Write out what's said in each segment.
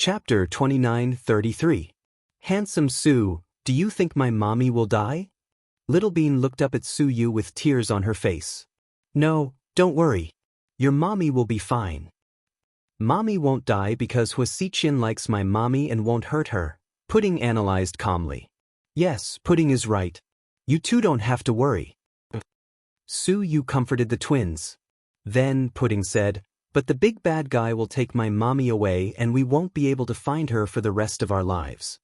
Chapter 29:33. Handsome Su, do you think my mommy will die? Little Bean looked up at Su Yu with tears on her face. No, don't worry. Your mommy will be fine. Mommy won't die because Huasiqian likes my mommy and won't hurt her, Pudding analyzed calmly. Yes, Pudding is right. You two don't have to worry. Su Yu comforted the twins. Then, Pudding said, but the big bad guy will take my mommy away and we won't be able to find her for the rest of our lives.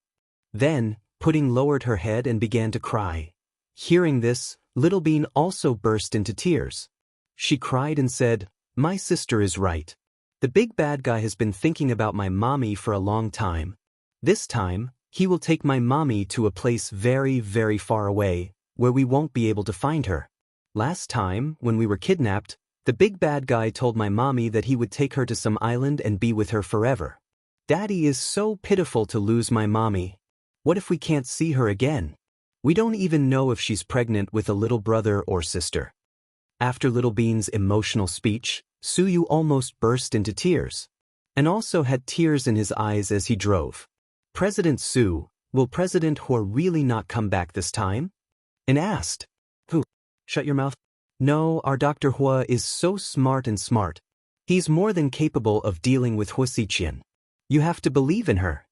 Then, Pudding lowered her head and began to cry. Hearing this, Little Bean also burst into tears. She cried and said, my sister is right. The big bad guy has been thinking about my mommy for a long time. This time, he will take my mommy to a place very, very far away, where we won't be able to find her. Last time, when we were kidnapped, the big bad guy told my mommy that he would take her to some island and be with her forever. Daddy is so pitiful to lose my mommy. What if we can't see her again? We don't even know if she's pregnant with a little brother or sister. After Little Bean's emotional speech, Su Yu almost burst into tears, and also had tears in his eyes as he drove. President Su, will President Hua really not come back this time? And asked. Who? Shut your mouth. No, our Dr. Hua is so smart and smart. He's more than capable of dealing with Huasiqian. You have to believe in her.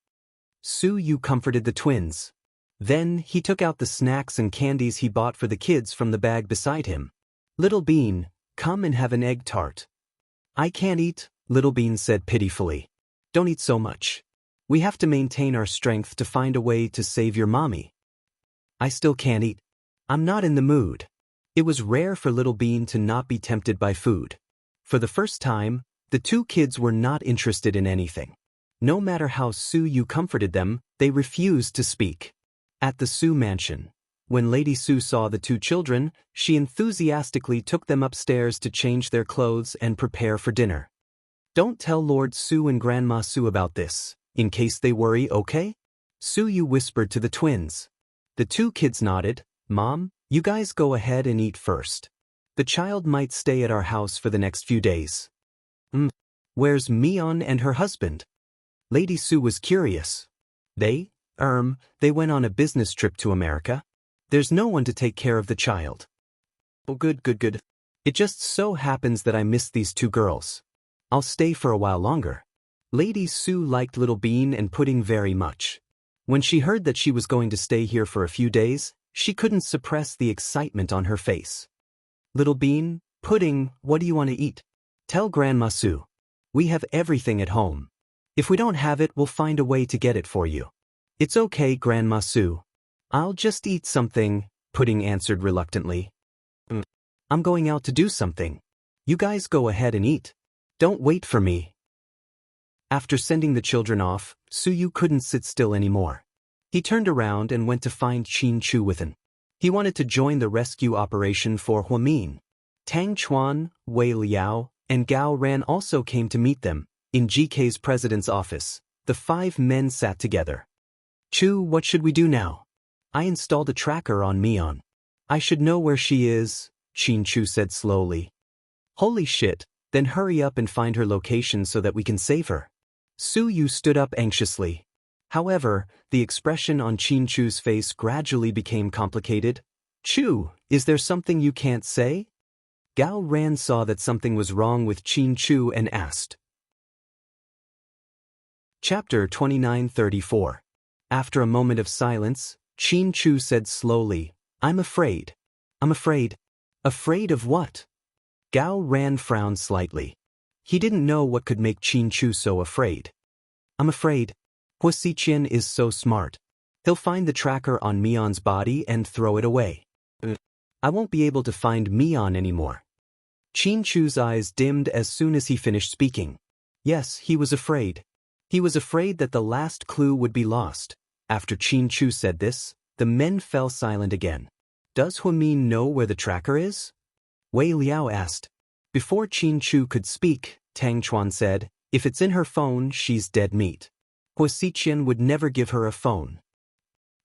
Su Yu comforted the twins. Then he took out the snacks and candies he bought for the kids from the bag beside him. Little Bean, come and have an egg tart. I can't eat, Little Bean said pitifully. Don't eat so much. We have to maintain our strength to find a way to save your mommy. I still can't eat. I'm not in the mood. It was rare for Little Bean to not be tempted by food. For the first time, the two kids were not interested in anything. No matter how Su Yu comforted them, they refused to speak. At the Su mansion, when Lady Su saw the two children, she enthusiastically took them upstairs to change their clothes and prepare for dinner. Don't tell Lord Su and Grandma Su about this, in case they worry, okay? Su Yu whispered to the twins. The two kids nodded. Mom, you guys go ahead and eat first. The child might stay at our house for the next few days. Where's Mion and her husband? Lady Su was curious. They went on a business trip to America. There's no one to take care of the child. Oh, good. It just so happens that I miss these two girls. I'll stay for a while longer. Lady Su liked Little Bean and Pudding very much. When she heard that she was going to stay here for a few days, she couldn't suppress the excitement on her face. Little Bean, Pudding, what do you want to eat? Tell Grandma Su. We have everything at home. If we don't have it, we'll find a way to get it for you. It's okay, Grandma Su. I'll just eat something, Pudding answered reluctantly. I'm going out to do something. You guys go ahead and eat. Don't wait for me. After sending the children off, Su Yu couldn't sit still anymore. He turned around and went to find Qin Chu Within. He wanted to join the rescue operation for Huamin. Tang Chuan, Wei Liao, and Gao Ran also came to meet them. In GK's president's office, the 5 men sat together. Chu, what should we do now? I installed a tracker on Mion. I should know where she is, Qin Chu said slowly. Holy shit, then hurry up and find her location so that we can save her. Su Yu stood up anxiously. However, the expression on Qin Chu's face gradually became complicated. Chu, is there something you can't say? Gao Ran saw that something was wrong with Qin Chu and asked. Chapter 29:34. After a moment of silence, Qin Chu said slowly, I'm afraid. I'm afraid. Afraid of what? Gao Ran frowned slightly. He didn't know what could make Qin Chu so afraid. I'm afraid. Huasiqian is so smart. He'll find the tracker on Mion's body and throw it away. I won't be able to find Mion anymore. Qin Chu's eyes dimmed as soon as he finished speaking. Yes, he was afraid. He was afraid that the last clue would be lost. After Qin Chu said this, the men fell silent again. Does Huamin know where the tracker is? Wei Liao asked. Before Qin Chu could speak, Tang Chuan said, if it's in her phone, she's dead meat. Huasiqian would never give her a phone.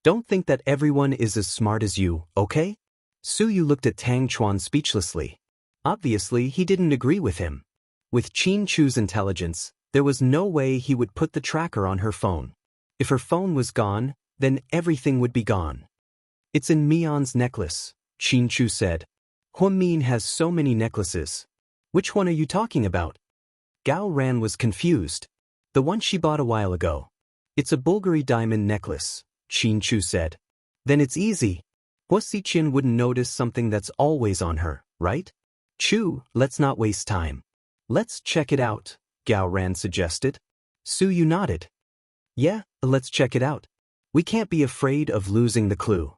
Don't think that everyone is as smart as you, okay? Su Yu looked at Tang Chuan speechlessly. Obviously, he didn't agree with him. With Qin Chu's intelligence, There was no way he would put the tracker on her phone. If her phone was gone, then everything would be gone. It's in Mian's necklace, Qin said. Huamin has so many necklaces. Which one are you talking about? Gao Ran was confused. The one she bought a while ago. It's a Bulgari diamond necklace, Qin said. Then it's easy. Hua Xiqian wouldn't notice something that's always on her, right? Chu, let's not waste time. Let's check it out, Gao Ran suggested. Su Yu nodded. Yeah, let's check it out. We can't be afraid of losing the clue.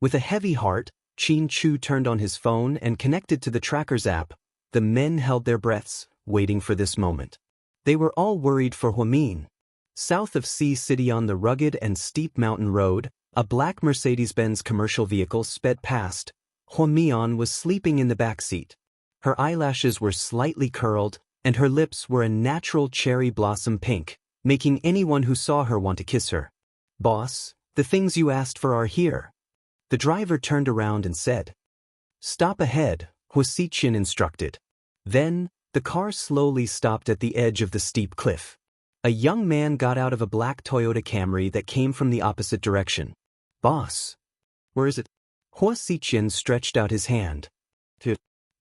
With a heavy heart, Qin turned on his phone and connected to the tracker's app. The men held their breaths, waiting for this moment. They were all worried for Huamin. South of Sea City on the rugged and steep mountain road, a black Mercedes-Benz commercial vehicle sped past. Huamian was sleeping in the back seat. Her eyelashes were slightly curled, and her lips were a natural cherry blossom pink, making anyone who saw her want to kiss her. Boss, the things you asked for are here. The driver turned around and said. Stop ahead, Hua Xiqian instructed. Then, the car slowly stopped at the edge of the steep cliff. A young man got out of a black Toyota Camry that came from the opposite direction. Boss. Where is it? Hua Xiqian stretched out his hand.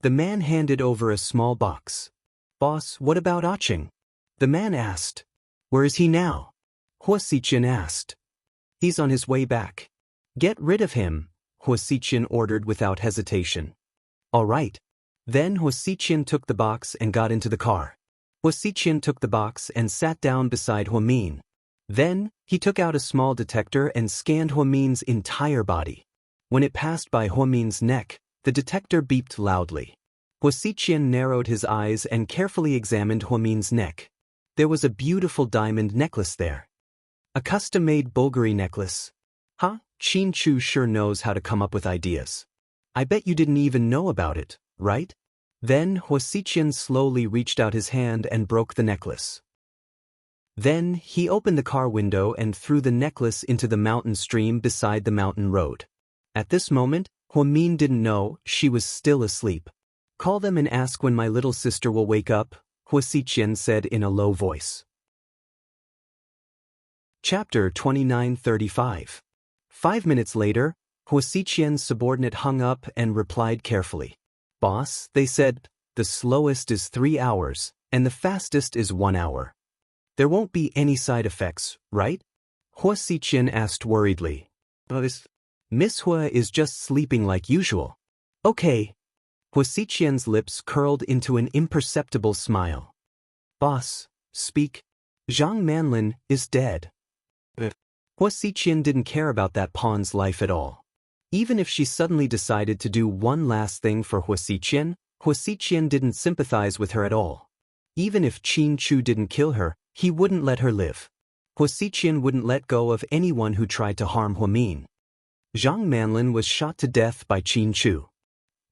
The man handed over a small box. Boss, what about Aching? The man asked. Where is he now? Hua Xiqian asked. He's on his way back. Get rid of him, Hua Xiqian ordered without hesitation. All right. Then Hua Xiqian took the box and got into the car. Hua Xiqian took the box and sat down beside Huamin. Then, he took out a small detector and scanned Huamin's entire body. When it passed by Huamin's neck, the detector beeped loudly. Hua Xiqian narrowed his eyes and carefully examined Huamin's neck. There was a beautiful diamond necklace there. A custom-made Bulgari necklace. Huh? Qin sure knows how to come up with ideas. I bet you didn't even know about it, right? Then Hua Xiqian slowly reached out his hand and broke the necklace. Then he opened the car window and threw the necklace into the mountain stream beside the mountain road. At this moment, Huamin didn't know she was still asleep. Call them and ask when my little sister will wake up, Hua Xiqian said in a low voice. Chapter 2935. 5 minutes later, Hua Xiqian's subordinate hung up and replied carefully. Boss, they said, the slowest is 3 hours, and the fastest is 1 hour. There won't be any side effects, right? Hua Xiqian asked worriedly. Miss Hua is just sleeping like usual. Okay. Hua Xiqian's lips curled into an imperceptible smile. Boss, speak. Zhang Manlin is dead. Hua Xiqian didn't care about that pawn's life at all. Even if she suddenly decided to do one last thing for Hua Xiqian didn't sympathize with her at all. Even if Qin didn't kill her, he wouldn't let her live. Hua Xiqian wouldn't let go of anyone who tried to harm Huamin. Zhang Manlin was shot to death by Qin Chu.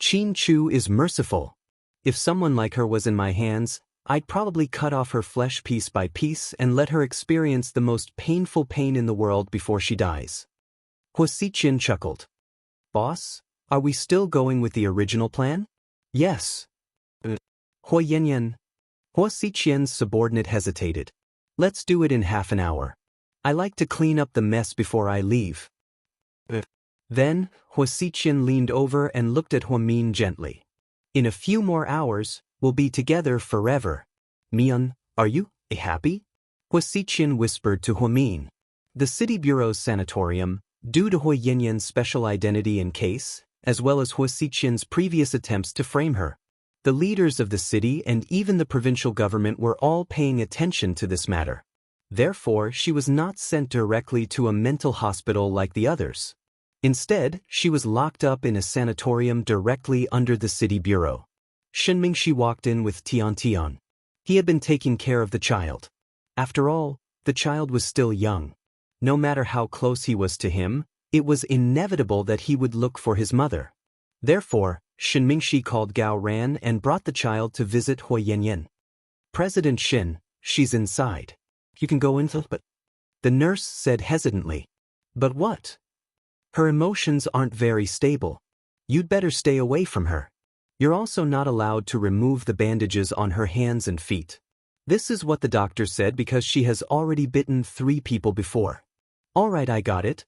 Qin Chu is merciful. If someone like her was in my hands, I'd probably cut off her flesh piece by piece and let her experience the most painful pain in the world before she dies. Hua Xiqian chuckled. Boss, are we still going with the original plan? Yes. Hua Yanyan. Hua Xiqian's subordinate hesitated. Let's do it in half an hour. I like to clean up the mess before I leave. Then, Hua Xiqian leaned over and looked at Huamin gently. In a few more hours, we'll be together forever. Mian, are you happy? Hua Xiqian whispered to Huamin. The city bureau's sanatorium, due to Hua Yanyan's special identity and case, as well as Hua Xiqian's previous attempts to frame her. The leaders of the city and even the provincial government were all paying attention to this matter. Therefore, she was not sent directly to a mental hospital like the others. Instead, she was locked up in a sanatorium directly under the city bureau. Shen Mingxi walked in with Tian. He had been taking care of the child. After all, the child was still young. No matter how close he was to him, it was inevitable that he would look for his mother. Therefore, Shen Mingxi called Gao Ran and brought the child to visit Hua Yanyan. President Shen, she's inside. You can go in, but... The nurse said hesitantly. But what? Her emotions aren't very stable. You'd better stay away from her. You're also not allowed to remove the bandages on her hands and feet. This is what the doctor said because she has already bitten 3 people before. All right, I got it.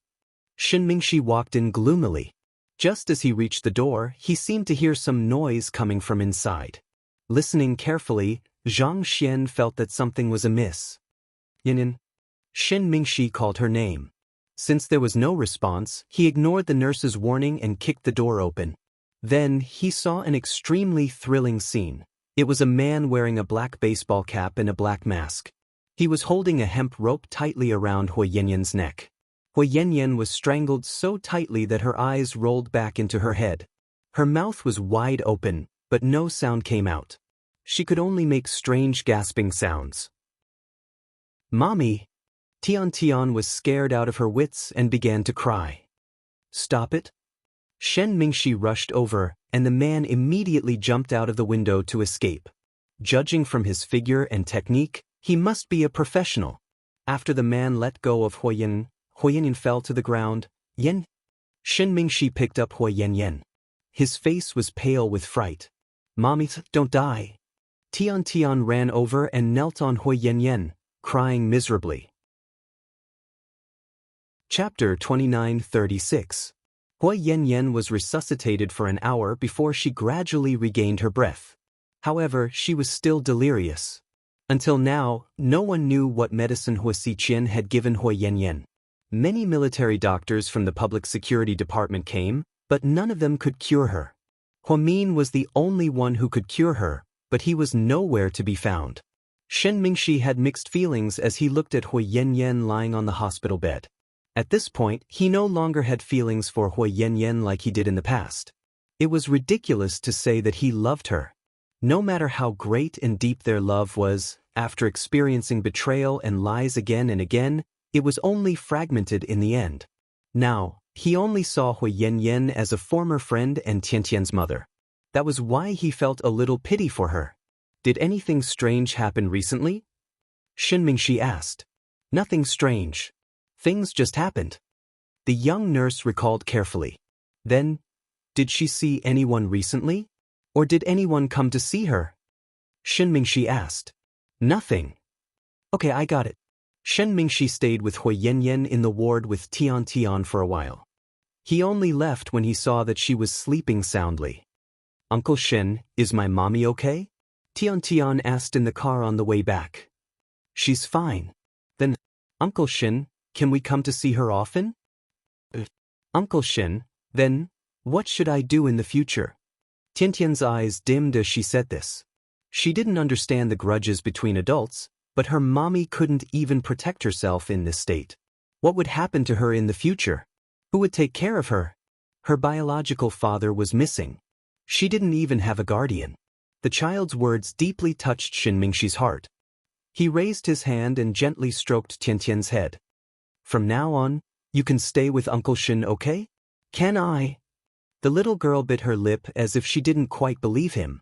Shen Mingxi walked in gloomily. Just as he reached the door, he seemed to hear some noise coming from inside. Listening carefully, Zhang Xian felt that something was amiss. Yanin. Shen Mingxi called her name. Since there was no response, he ignored the nurse's warning and kicked the door open. Then, he saw an extremely thrilling scene. It was a man wearing a black baseball cap and a black mask. He was holding a hemp rope tightly around Hui Yanyan's neck. Hui Yanyan was strangled so tightly that her eyes rolled back into her head. Her mouth was wide open, but no sound came out. She could only make strange gasping sounds. Mommy! Tian was scared out of her wits and began to cry. Stop it! Shen Mingxi rushed over, and the man immediately jumped out of the window to escape. Judging from his figure and technique, he must be a professional. After the man let go of Hui Yanyan fell to the ground. Yen? Shen Mingxi picked up Hui Yanyan. His face was pale with fright. Mommy, don't die. Tian ran over and knelt on Hui Yanyan, crying miserably. Chapter 29:36. Hui Yanyan was resuscitated for an hour before she gradually regained her breath. However, she was still delirious. Until now, no one knew what medicine Hui Xiqian had given Hui Yanyan. Many military doctors from the public security department came, but none of them could cure her. Hui Min was the only one who could cure her, but he was nowhere to be found. Shen Mingxi had mixed feelings as he looked at Hui Yanyan lying on the hospital bed. At this point, he no longer had feelings for Hui Yanyan like he did in the past. It was ridiculous to say that he loved her. No matter how great and deep their love was, after experiencing betrayal and lies again and again, it was only fragmented in the end. Now, he only saw Hui Yanyan as a former friend and Tiantian's mother. That was why he felt a little pity for her. Did anything strange happen recently? Shen Mingxi asked. Nothing strange. Things just happened. The young nurse recalled carefully. Then, did she see anyone recently? Or did anyone come to see her? Shen Mingxi asked. Nothing. Okay, I got it. Shen Mingxi stayed with Hui Yanyan in the ward with Tian for a while. He only left when he saw that she was sleeping soundly. Uncle Shen, is my mommy okay? Tian asked in the car on the way back. She's fine. Then, Uncle Shen, can we come to see her often? Uncle Shen, then, what should I do in the future? Tiantian's eyes dimmed as she said this. She didn't understand the grudges between adults, but her mommy couldn't even protect herself in this state. What would happen to her in the future? Who would take care of her? Her biological father was missing. She didn't even have a guardian. The child's words deeply touched Shen Mingxi's heart. He raised his hand and gently stroked Tiantian's head. From now on, you can stay with Uncle Shen, okay? Can I? The little girl bit her lip as if she didn't quite believe him.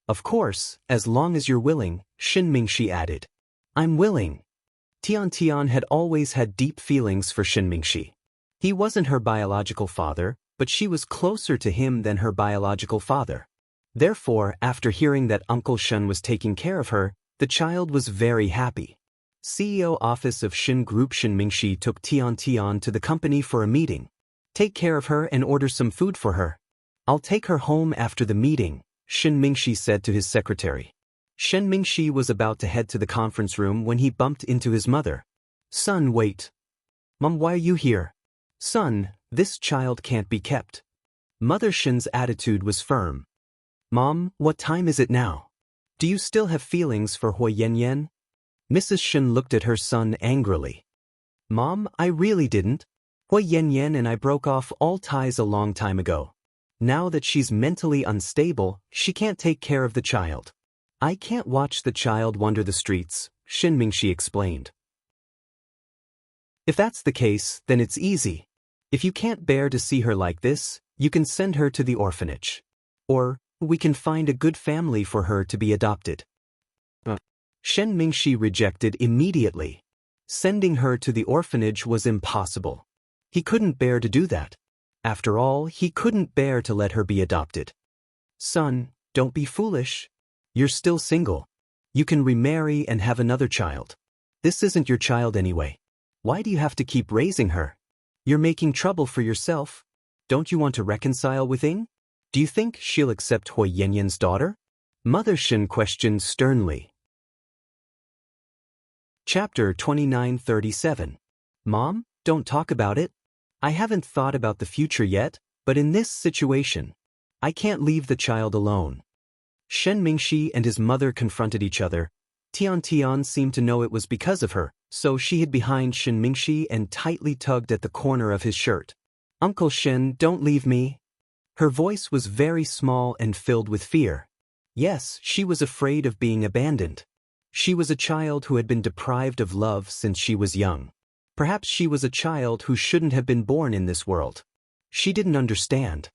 Of course, as long as you're willing, Shen Mingxi added. I'm willing. Tian had always had deep feelings for Shen Mingxi. He wasn't her biological father, but she was closer to him than her biological father. Therefore, after hearing that Uncle Shen was taking care of her, the child was very happy. CEO Office of Shen Group Shen Mingxi took Tian to the company for a meeting. Take care of her and order some food for her. I'll take her home after the meeting, Shen Mingxi said to his secretary. Shen Mingxi was about to head to the conference room when he bumped into his mother. Son, wait. Mom, why are you here? Son, this child can't be kept. Mother Shen's attitude was firm. Mom, what time is it now? Do you still have feelings for Hui Yanyan? Mrs. Shen looked at her son angrily. Mom, I really didn't. Hui Yanyan and I broke off all ties a long time ago. Now that she's mentally unstable, she can't take care of the child. I can't watch the child wander the streets, Shen Mingxi explained. If that's the case, then it's easy. If you can't bear to see her like this, you can send her to the orphanage. Or, we can find a good family for her to be adopted. Shen Mingxi rejected immediately. Sending her to the orphanage was impossible. He couldn't bear to do that. After all, he couldn't bear to let her be adopted. Son, don't be foolish. You're still single. You can remarry and have another child. This isn't your child anyway. Why do you have to keep raising her? You're making trouble for yourself. Don't you want to reconcile with Ying? Do you think she'll accept Hui Yanyan's daughter? Mother Shen questioned sternly. Chapter 2937. Mom, don't talk about it. I haven't thought about the future yet, but in this situation, I can't leave the child alone. Shen Mingxi and his mother confronted each other. Tian Tian seemed to know it was because of her, so she hid behind Shen Mingxi and tightly tugged at the corner of his shirt. Uncle Shen, don't leave me. Her voice was very small and filled with fear. Yes, she was afraid of being abandoned. She was a child who had been deprived of love since she was young. Perhaps she was a child who shouldn't have been born in this world. She didn't understand.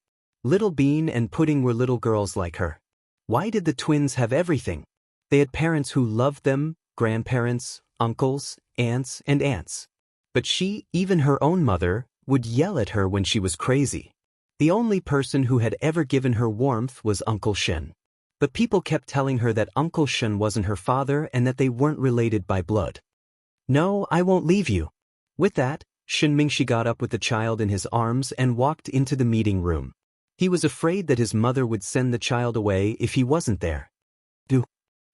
Little Bean and Pudding were little girls like her. Why did the twins have everything? They had parents who loved them, grandparents, uncles, aunts, and aunts. But she, even her own mother, would yell at her when she was crazy. The only person who had ever given her warmth was Uncle Shen. But people kept telling her that Uncle Shen wasn't her father and that they weren't related by blood. No, I won't leave you. With that, Shen Mingxi got up with the child in his arms and walked into the meeting room. He was afraid that his mother would send the child away if he wasn't there.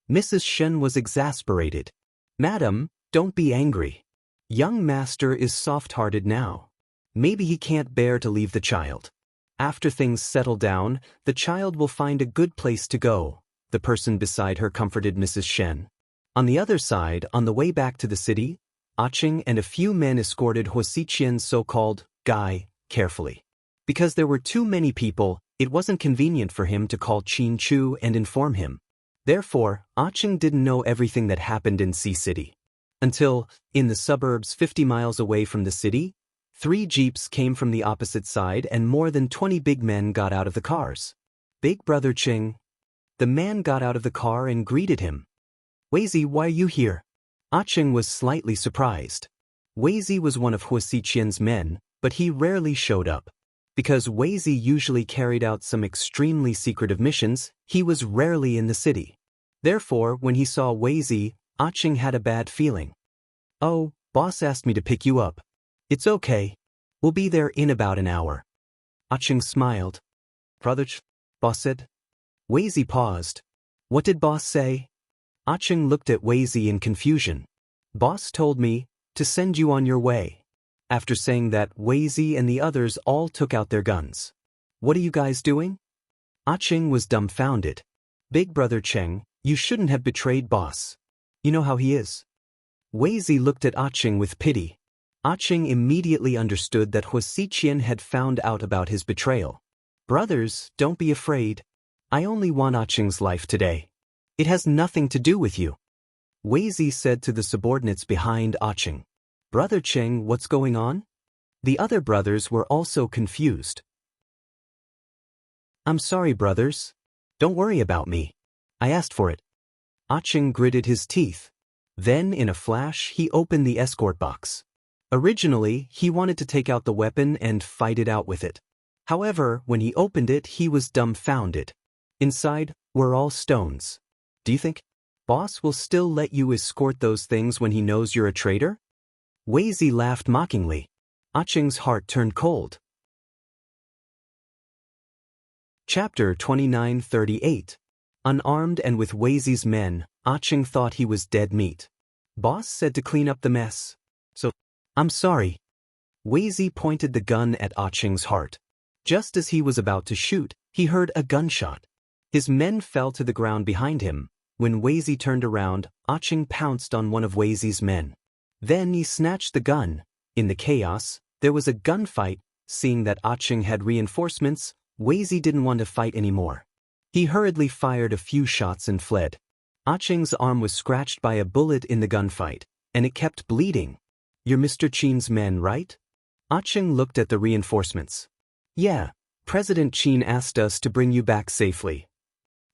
Mrs. Shen was exasperated. Madam, don't be angry. Young master is soft-hearted now. Maybe he can't bear to leave the child. After things settle down, the child will find a good place to go, the person beside her comforted Mrs. Shen. On the other side, on the way back to the city, Qing and a few men escorted Hu Xiqian's so-called guy carefully. Because there were too many people, it wasn't convenient for him to call Qin Chu and inform him. Therefore, Qing didn't know everything that happened in Sea City. Until, in the suburbs 50 miles away from the city, 3 jeeps came from the opposite side and more than 20 big men got out of the cars. Big brother Qing. The man got out of the car and greeted him. Weizi, why are you here? Qing was slightly surprised. Weizi was one of Hu Xiqian's men, but he rarely showed up. Because Weizi usually carried out some extremely secretive missions, he was rarely in the city. Therefore, when he saw Weizi, Qing had a bad feeling. Oh, boss asked me to pick you up. It's okay. We'll be there in about an hour. Qing smiled. Brother, boss said. Weizi paused. What did boss say? Qing looked at Weizi in confusion. Boss told me to send you on your way. After saying that, Weizi and the others all took out their guns. What are you guys doing? Qing was dumbfounded. Big brother Cheng, you shouldn't have betrayed boss. You know how he is. Weizi looked at Qing with pity. Qing immediately understood that Hu Xiqian had found out about his betrayal. Brothers, don't be afraid. I only want Qing's life today. It has nothing to do with you. Weizi said to the subordinates behind Qing. Brother Cheng, what's going on? The other brothers were also confused. I'm sorry, brothers. Don't worry about me. I asked for it. Qing gritted his teeth. Then, in a flash, he opened the escort box. Originally, he wanted to take out the weapon and fight it out with it. However, when he opened it, he was dumbfounded. Inside were all stones. Do you think boss will still let you escort those things when he knows you're a traitor? Weizi laughed mockingly. Qing's heart turned cold. Chapter 2938. Unarmed and with Weizi's men, Qing thought he was dead meat. Boss said to clean up the mess. So, I'm sorry. Weizi pointed the gun at Qing's heart. Just as he was about to shoot, he heard a gunshot. His men fell to the ground behind him. When Weizi turned around, Qing pounced on one of Weizi's men. Then he snatched the gun. In the chaos, there was a gunfight. Seeing that Qing had reinforcements, Weizi didn't want to fight anymore. He hurriedly fired a few shots and fled. Qing's arm was scratched by a bullet in the gunfight, and it kept bleeding. You're Mr. Qin's men, right? Qing looked at the reinforcements. Yeah, President Qin asked us to bring you back safely.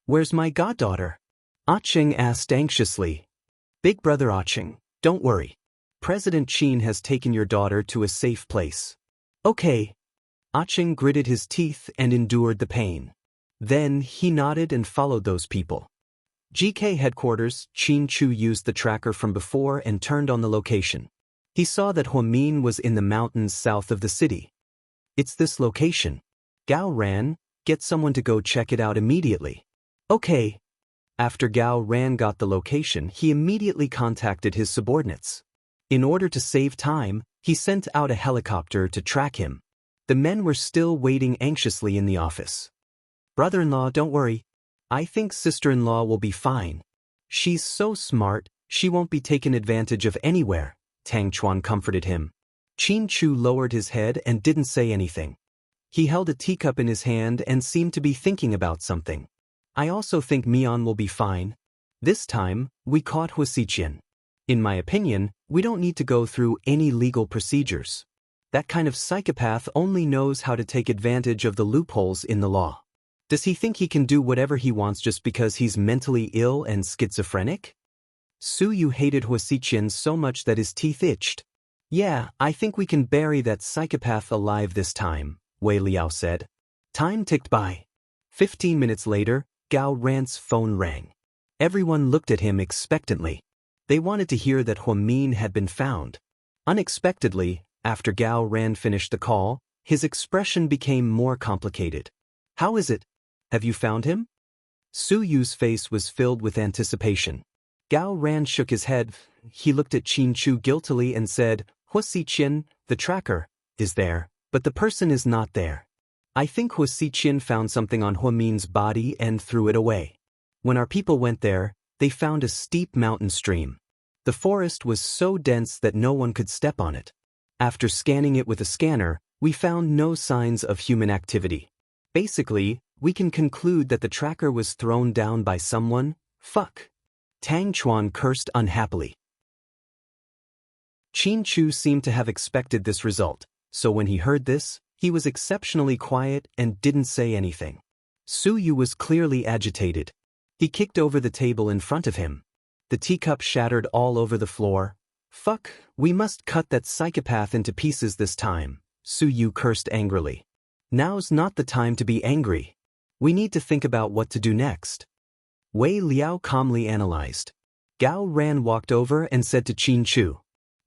Where's my goddaughter? Qing asked anxiously. Big brother Qing, don't worry. President Qin has taken your daughter to a safe place. Okay. Qing gritted his teeth and endured the pain. Then he nodded and followed those people. GK headquarters. Qin Chu used the tracker from before and turned on the location. He saw that Huamin was in the mountains south of the city. It's this location. Gao ran, get someone to go check it out immediately. Okay. After Gao ran got the location, he immediately contacted his subordinates. In order to save time, he sent out a helicopter to track him. The men were still waiting anxiously in the office. Brother-in-law, don't worry. I think sister-in-law will be fine. She's so smart, she won't be taken advantage of anywhere, Tang Chuan comforted him. Qin Chu lowered his head and didn't say anything. He held a teacup in his hand and seemed to be thinking about something. I also think Mian will be fine. This time, we caught Wuxia. In my opinion, we don't need to go through any legal procedures. That kind of psychopath only knows how to take advantage of the loopholes in the law. Does he think he can do whatever he wants just because he's mentally ill and schizophrenic? Su Yu hated Wuxia so much that his teeth itched. Yeah, I think we can bury that psychopath alive this time, Wei Liao said. Time ticked by. 15 minutes later, Gao Ran's phone rang. Everyone looked at him expectantly. They wanted to hear that Huamin had been found. Unexpectedly, after Gao Ran finished the call, his expression became more complicated. How is it? Have you found him? Su Yu's face was filled with anticipation. Gao Ran shook his head. He looked at Qin Chu guiltily and said, Wuxia, the tracker, is there, but the person is not there. I think Wuxia found something on Huamin's body and threw it away. When our people went there, they found a steep mountain stream. The forest was so dense that no one could step on it. After scanning it with a scanner, we found no signs of human activity. Basically, we can conclude that the tracker was thrown down by someone. Fuck. Tang Chuan cursed unhappily. Qin Chu seemed to have expected this result, so when he heard this, he was exceptionally quiet and didn't say anything. Su Yu was clearly agitated. He kicked over the table in front of him. The teacup shattered all over the floor. Fuck, we must cut that psychopath into pieces this time, Su Yu cursed angrily. Now's not the time to be angry. We need to think about what to do next. Wei Liao calmly analyzed. Gao Ran walked over and said to Qin Chu.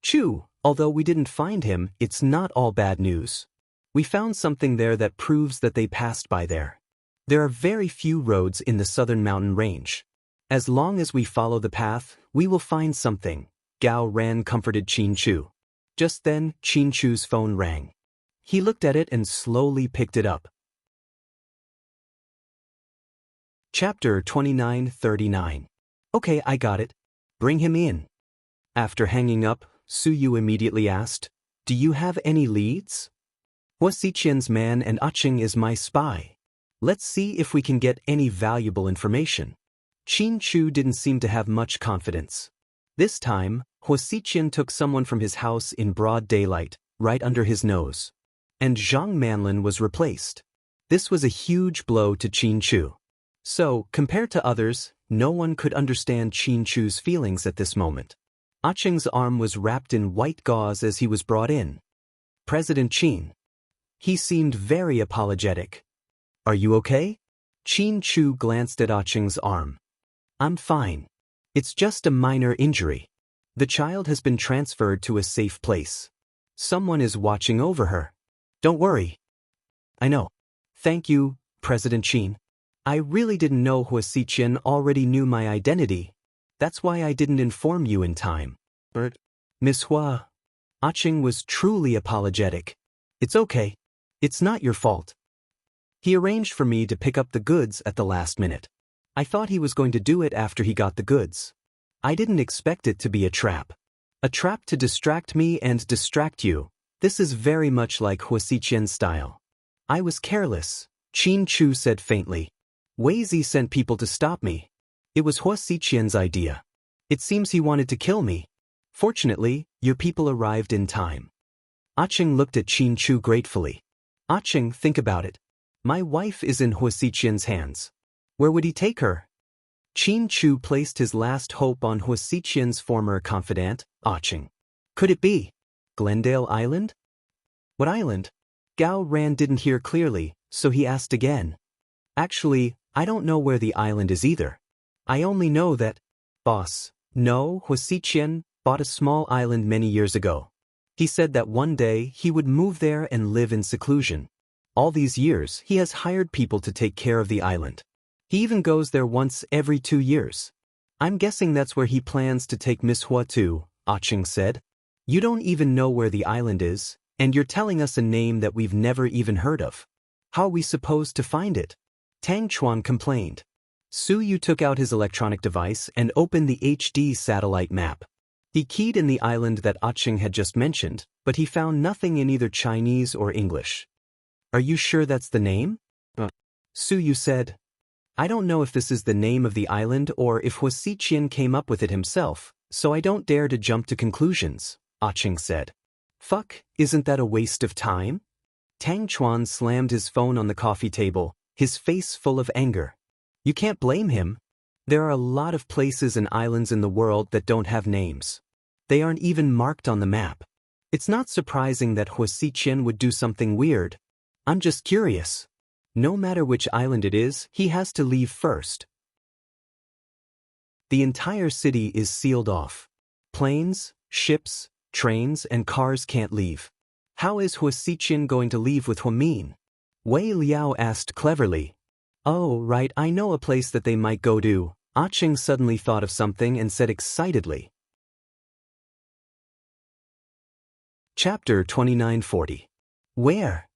Chu, although we didn't find him, it's not all bad news. We found something there that proves that they passed by there. There are very few roads in the southern mountain range. As long as we follow the path, we will find something, Gao Ran comforted Qin Chu. Just then, Qin Chu's phone rang. He looked at it and slowly picked it up. Chapter 29:39. Okay, I got it. Bring him in. After hanging up, Su Yu immediately asked, Do you have any leads? Wuxia's man and Aching is my spy. Let's see if we can get any valuable information. Qin Chu didn't seem to have much confidence. This time, Wuxia took someone from his house in broad daylight, right under his nose. And Zhang Manlin was replaced. This was a huge blow to Qin Chu. So, compared to others, no one could understand Qin Chu's feelings at this moment. Aching's arm was wrapped in white gauze as he was brought in. President Qin. He seemed very apologetic. Are you okay? Qin Chu glanced at Aching's arm. I'm fine. It's just a minor injury. The child has been transferred to a safe place. Someone is watching over her. Don't worry. I know. Thank you, President Qin. I really didn't know Wuxia already knew my identity. That's why I didn't inform you in time. But, Miss Hua. Aching was truly apologetic. It's okay. It's not your fault. He arranged for me to pick up the goods at the last minute. I thought he was going to do it after he got the goods. I didn't expect it to be a trap. A trap to distract me and distract you. This is very much like Wuxia's style. I was careless, Qin Chu said faintly. Wei Zi sent people to stop me. It was Wuxia's idea. It seems he wanted to kill me. Fortunately, your people arrived in time. Aching looked at Qin Chu gratefully. Aching, think about it. My wife is in Wuxia's hands. Where would he take her? Qin Chu placed his last hope on Wuxia's former confidant, Aching. Could it be Glendale Island? What island? Gao Ran didn't hear clearly, so he asked again. Actually, I don't know where the island is either. I only know that. Boss, no, Huasiqian bought a small island many years ago. He said that one day he would move there and live in seclusion. All these years, he has hired people to take care of the island. He even goes there once every 2 years. I'm guessing that's where he plans to take Miss Hua to, Cheng said. You don't even know where the island is, and you're telling us a name that we've never even heard of. How are we supposed to find it? Tang Chuan complained. Su Yu took out his electronic device and opened the HD satellite map. He keyed in the island that Cheng had just mentioned, but he found nothing in either Chinese or English. Are you sure that's the name? Su Yu said. I don't know if this is the name of the island or if Huasiqian came up with it himself, so I don't dare to jump to conclusions, Cheng said. Fuck, isn't that a waste of time? Tang Chuan slammed his phone on the coffee table, his face full of anger. You can't blame him. There are a lot of places and islands in the world that don't have names. They aren't even marked on the map. It's not surprising that Huasiqian would do something weird. I'm just curious. No matter which island it is, he has to leave first. The entire city is sealed off. Planes, ships, trains, and cars can't leave. How is Huasiqian going to leave with Huamin? Wei Liao asked cleverly. Oh, right, I know a place that they might go to. Cheng suddenly thought of something and said excitedly. Chapter 2940. Where?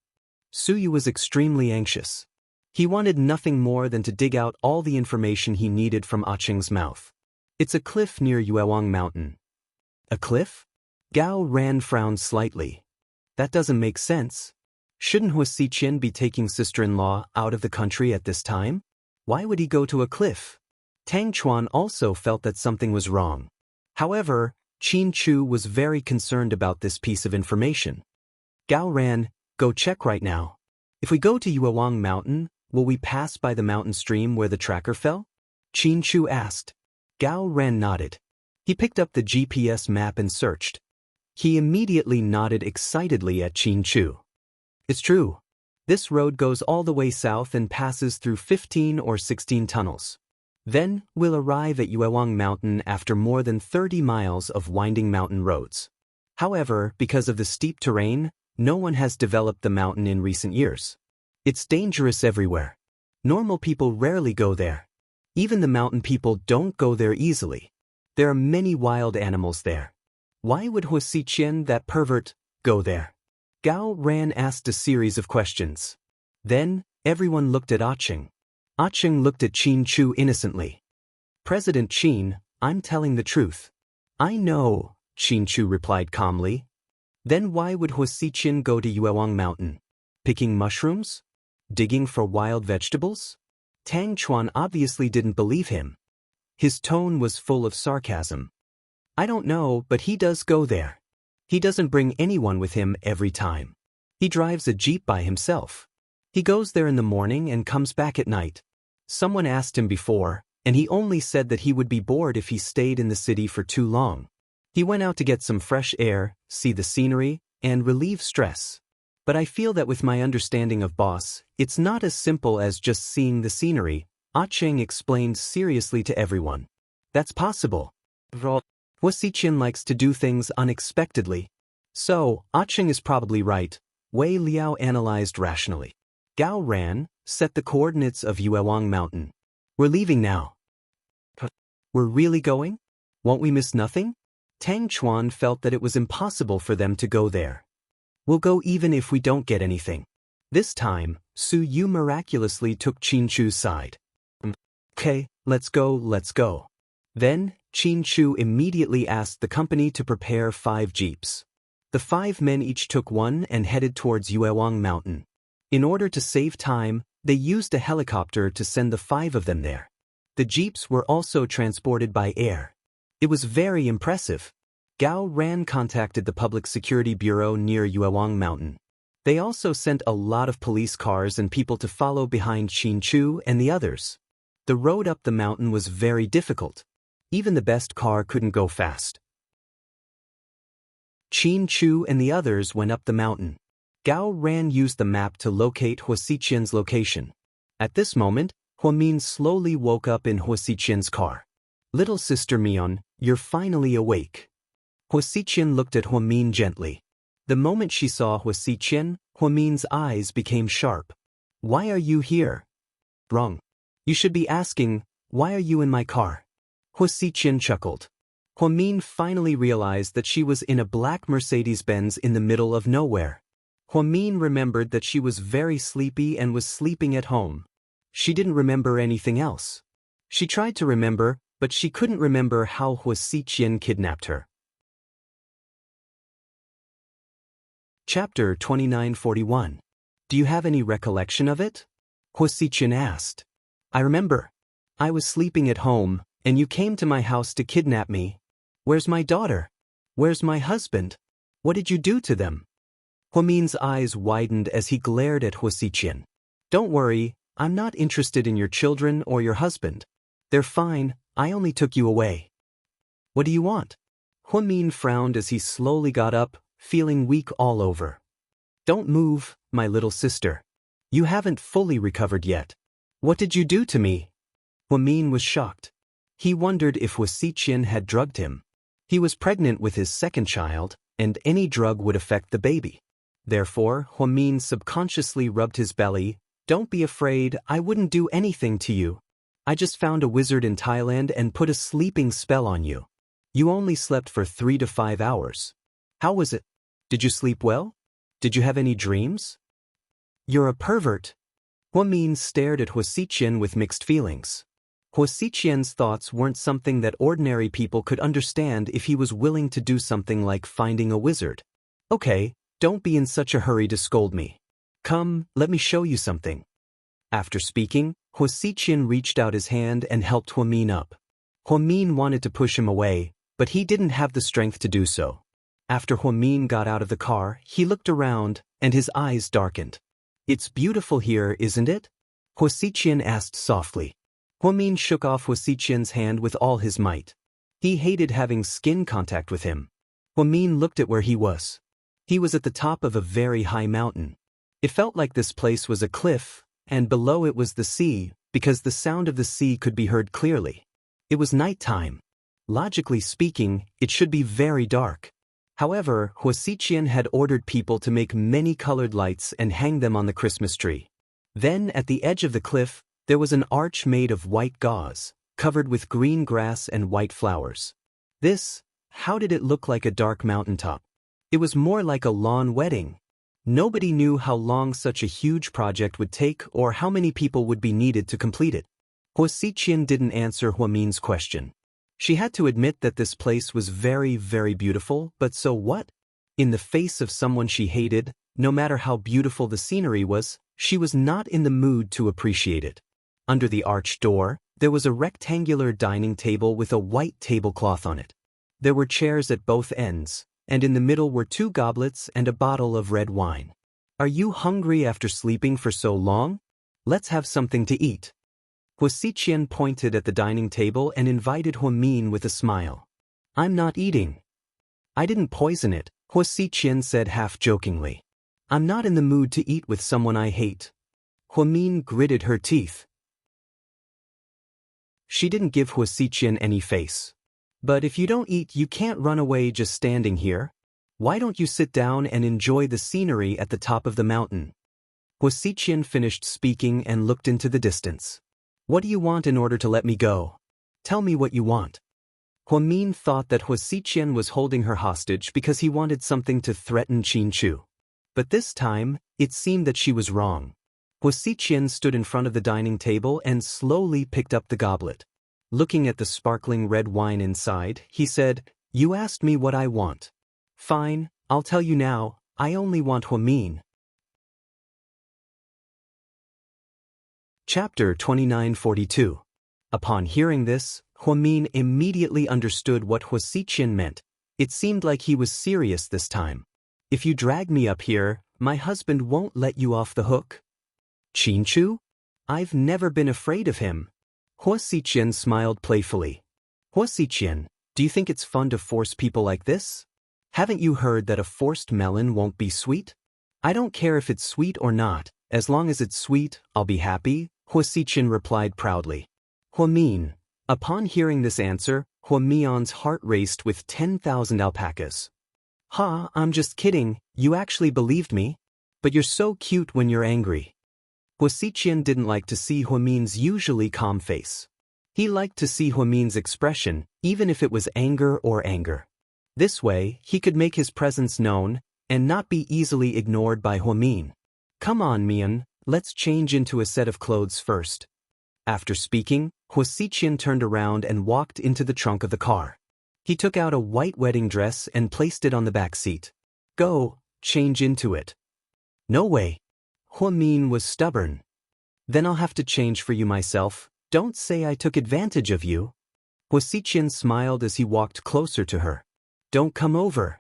Su Yu was extremely anxious. He wanted nothing more than to dig out all the information he needed from Cheng's mouth. It's a cliff near Yuewang Mountain. A cliff? Gao Ran frowned slightly. That doesn't make sense. Shouldn't Huasiqian be taking sister-in-law out of the country at this time? Why would he go to a cliff? Tang Chuan also felt that something was wrong. However, Qin Chu was very concerned about this piece of information. Gao Ran, go check right now. If we go to Yuewang Mountain, will we pass by the mountain stream where the tracker fell? Qin Chu asked. Gao Ran nodded. He picked up the GPS map and searched. He immediately nodded excitedly at Qin Chu. It's true. This road goes all the way south and passes through 15 or 16 tunnels. Then, we'll arrive at Yuewang Mountain after more than 30 miles of winding mountain roads. However, because of the steep terrain, no one has developed the mountain in recent years. It's dangerous everywhere. Normal people rarely go there. Even the mountain people don't go there easily. There are many wild animals there. Why would Huasiqian, that pervert, go there? Gao Ran asked a series of questions. Then, everyone looked at Cheng. Cheng looked at Qin Chu innocently. President Qin, I'm telling the truth. I know, Qin Chu replied calmly. Then why would Huasiqian go to Yuewang Mountain? Picking mushrooms? Digging for wild vegetables? Tang Chuan obviously didn't believe him. His tone was full of sarcasm. I don't know, but he does go there. He doesn't bring anyone with him every time. He drives a jeep by himself. He goes there in the morning and comes back at night. Someone asked him before, and he only said that he would be bored if he stayed in the city for too long. He went out to get some fresh air, see the scenery, and relieve stress. But I feel that with my understanding of Boss, it's not as simple as just seeing the scenery, Cheng explained seriously to everyone. That's possible. Huasiqian likes to do things unexpectedly. So, Cheng is probably right, Wei Liao analyzed rationally. Gao Ran, set the coordinates of Yuewang Mountain. We're leaving now. We're really going? Won't we miss nothing? Tang Chuan felt that it was impossible for them to go there. We'll go even if we don't get anything. This time, Su Yu miraculously took Qin Chu's side. Okay, let's go. Then, Qin Chu immediately asked the company to prepare 5 jeeps. The 5 men each took one and headed towards Yuewang Mountain. In order to save time, they used a helicopter to send the 5 of them there. The jeeps were also transported by air. It was very impressive. Gao Ran contacted the Public Security Bureau near Yuewang Mountain. They also sent a lot of police cars and people to follow behind Qin Chu and the others. The road up the mountain was very difficult. Even the best car couldn't go fast. Qin Chu and the others went up the mountain. Gao Ran used the map to locate Huasiqian's location. At this moment, Huamin slowly woke up in Hua Xiqian's car. Little sister Mion, you're finally awake. Hua Xiqian looked at Huamin gently. The moment she saw Hua Xiqian, Huamin's eyes became sharp. Why are you here? Wrong. You should be asking, why are you in my car? Hua Xiqian chuckled. Huamin finally realized that she was in a black Mercedes-Benz in the middle of nowhere. Huamin remembered that she was very sleepy and was sleeping at home. She didn't remember anything else. She tried to remember, but she couldn't remember how Hua Xiqian kidnapped her. Chapter 2941. Do you have any recollection of it? Hua Xiqian asked. I remember. I was sleeping at home, and you came to my house to kidnap me. Where's my daughter? Where's my husband? What did you do to them? Huamin's eyes widened as he glared at Hua Xiqian. Don't worry, I'm not interested in your children or your husband. They're fine, I only took you away. What do you want? Huamin frowned as he slowly got up, feeling weak all over. Don't move, my little sister. You haven't fully recovered yet. What did you do to me? Huamin was shocked. He wondered if Hua Xiqian had drugged him. He was pregnant with his second child, and any drug would affect the baby. Therefore, Huamin subconsciously rubbed his belly. Don't be afraid, I wouldn't do anything to you. I just found a wizard in Thailand and put a sleeping spell on you. You only slept for 3 to 5 hours. How was it? Did you sleep well? Did you have any dreams? You're a pervert. Huamin stared at Hua Xiqian with mixed feelings. Hua Xiqian's thoughts weren't something that ordinary people could understand if he was willing to do something like finding a wizard. Okay, don't be in such a hurry to scold me. Come, let me show you something. After speaking, Hua Xiqian reached out his hand and helped Huamin up. Huamin wanted to push him away, but he didn't have the strength to do so. After Huamin got out of the car, he looked around, and his eyes darkened. It's beautiful here, isn't it? Hua Xiqian asked softly. Huamin shook off Hua Xiqian's hand with all his might. He hated having skin contact with him. Huamin looked at where he was. He was at the top of a very high mountain. It felt like this place was a cliff, and below it was the sea, because the sound of the sea could be heard clearly. It was nighttime. Logically speaking, it should be very dark. However, Hua Xiqian had ordered people to make many colored lights and hang them on the Christmas tree. Then, at the edge of the cliff, there was an arch made of white gauze, covered with green grass and white flowers. How did it look like a dark mountaintop? It was more like a lawn wedding. Nobody knew how long such a huge project would take or how many people would be needed to complete it. Hua Xiqian didn't answer Huamin's question. She had to admit that this place was very, very beautiful, but so what? In the face of someone she hated, no matter how beautiful the scenery was, she was not in the mood to appreciate it. Under the arched door, there was a rectangular dining table with a white tablecloth on it. There were chairs at both ends, and in the middle were 2 goblets and a bottle of red wine. Are you hungry after sleeping for so long? Let's have something to eat. Hua Xiqian pointed at the dining table and invited Huamin with a smile. I'm not eating. I didn't poison it, Hua Xiqian said half-jokingly. I'm not in the mood to eat with someone I hate. Huamin gritted her teeth. She didn't give Hua Xiqian any face. But if you don't eat, you can't run away just standing here. Why don't you sit down and enjoy the scenery at the top of the mountain? Hua Xiqian finished speaking and looked into the distance. What do you want in order to let me go? Tell me what you want. Huamin thought that Hua Xiqian was holding her hostage because he wanted something to threaten Qin Chu. But this time, it seemed that she was wrong. Hua Xiqian stood in front of the dining table and slowly picked up the goblet. Looking at the sparkling red wine inside, he said, You asked me what I want. Fine, I'll tell you now, I only want Huamin. Chapter 2942. Upon hearing this, Huamin immediately understood what Hua Xiqian meant. It seemed like he was serious this time. If you drag me up here, my husband won't let you off the hook. Qin Chu? I've never been afraid of him. Hua Xiqian smiled playfully. Hua Xiqian, do you think it's fun to force people like this? Haven't you heard that a forced melon won't be sweet? I don't care if it's sweet or not, as long as it's sweet, I'll be happy, Hua Xiqian replied proudly. Hua Min. Upon hearing this answer, Hua Mian's heart raced with 10,000 alpacas. Ha, I'm just kidding, you actually believed me? But you're so cute when you're angry. Hua Xiqian didn't like to see Hua Min's usually calm face. He liked to see Hua Min's expression, even if it was anger or anger. This way, he could make his presence known, and not be easily ignored by Hua Min. Come on, Mian, let's change into a set of clothes first. After speaking, Hua Xiqian turned around and walked into the trunk of the car. He took out a white wedding dress and placed it on the back seat. Go, change into it. No way. Hua Min was stubborn. Then I'll have to change for you myself. Don't say I took advantage of you. Hua Xiqian smiled as he walked closer to her. Don't come over.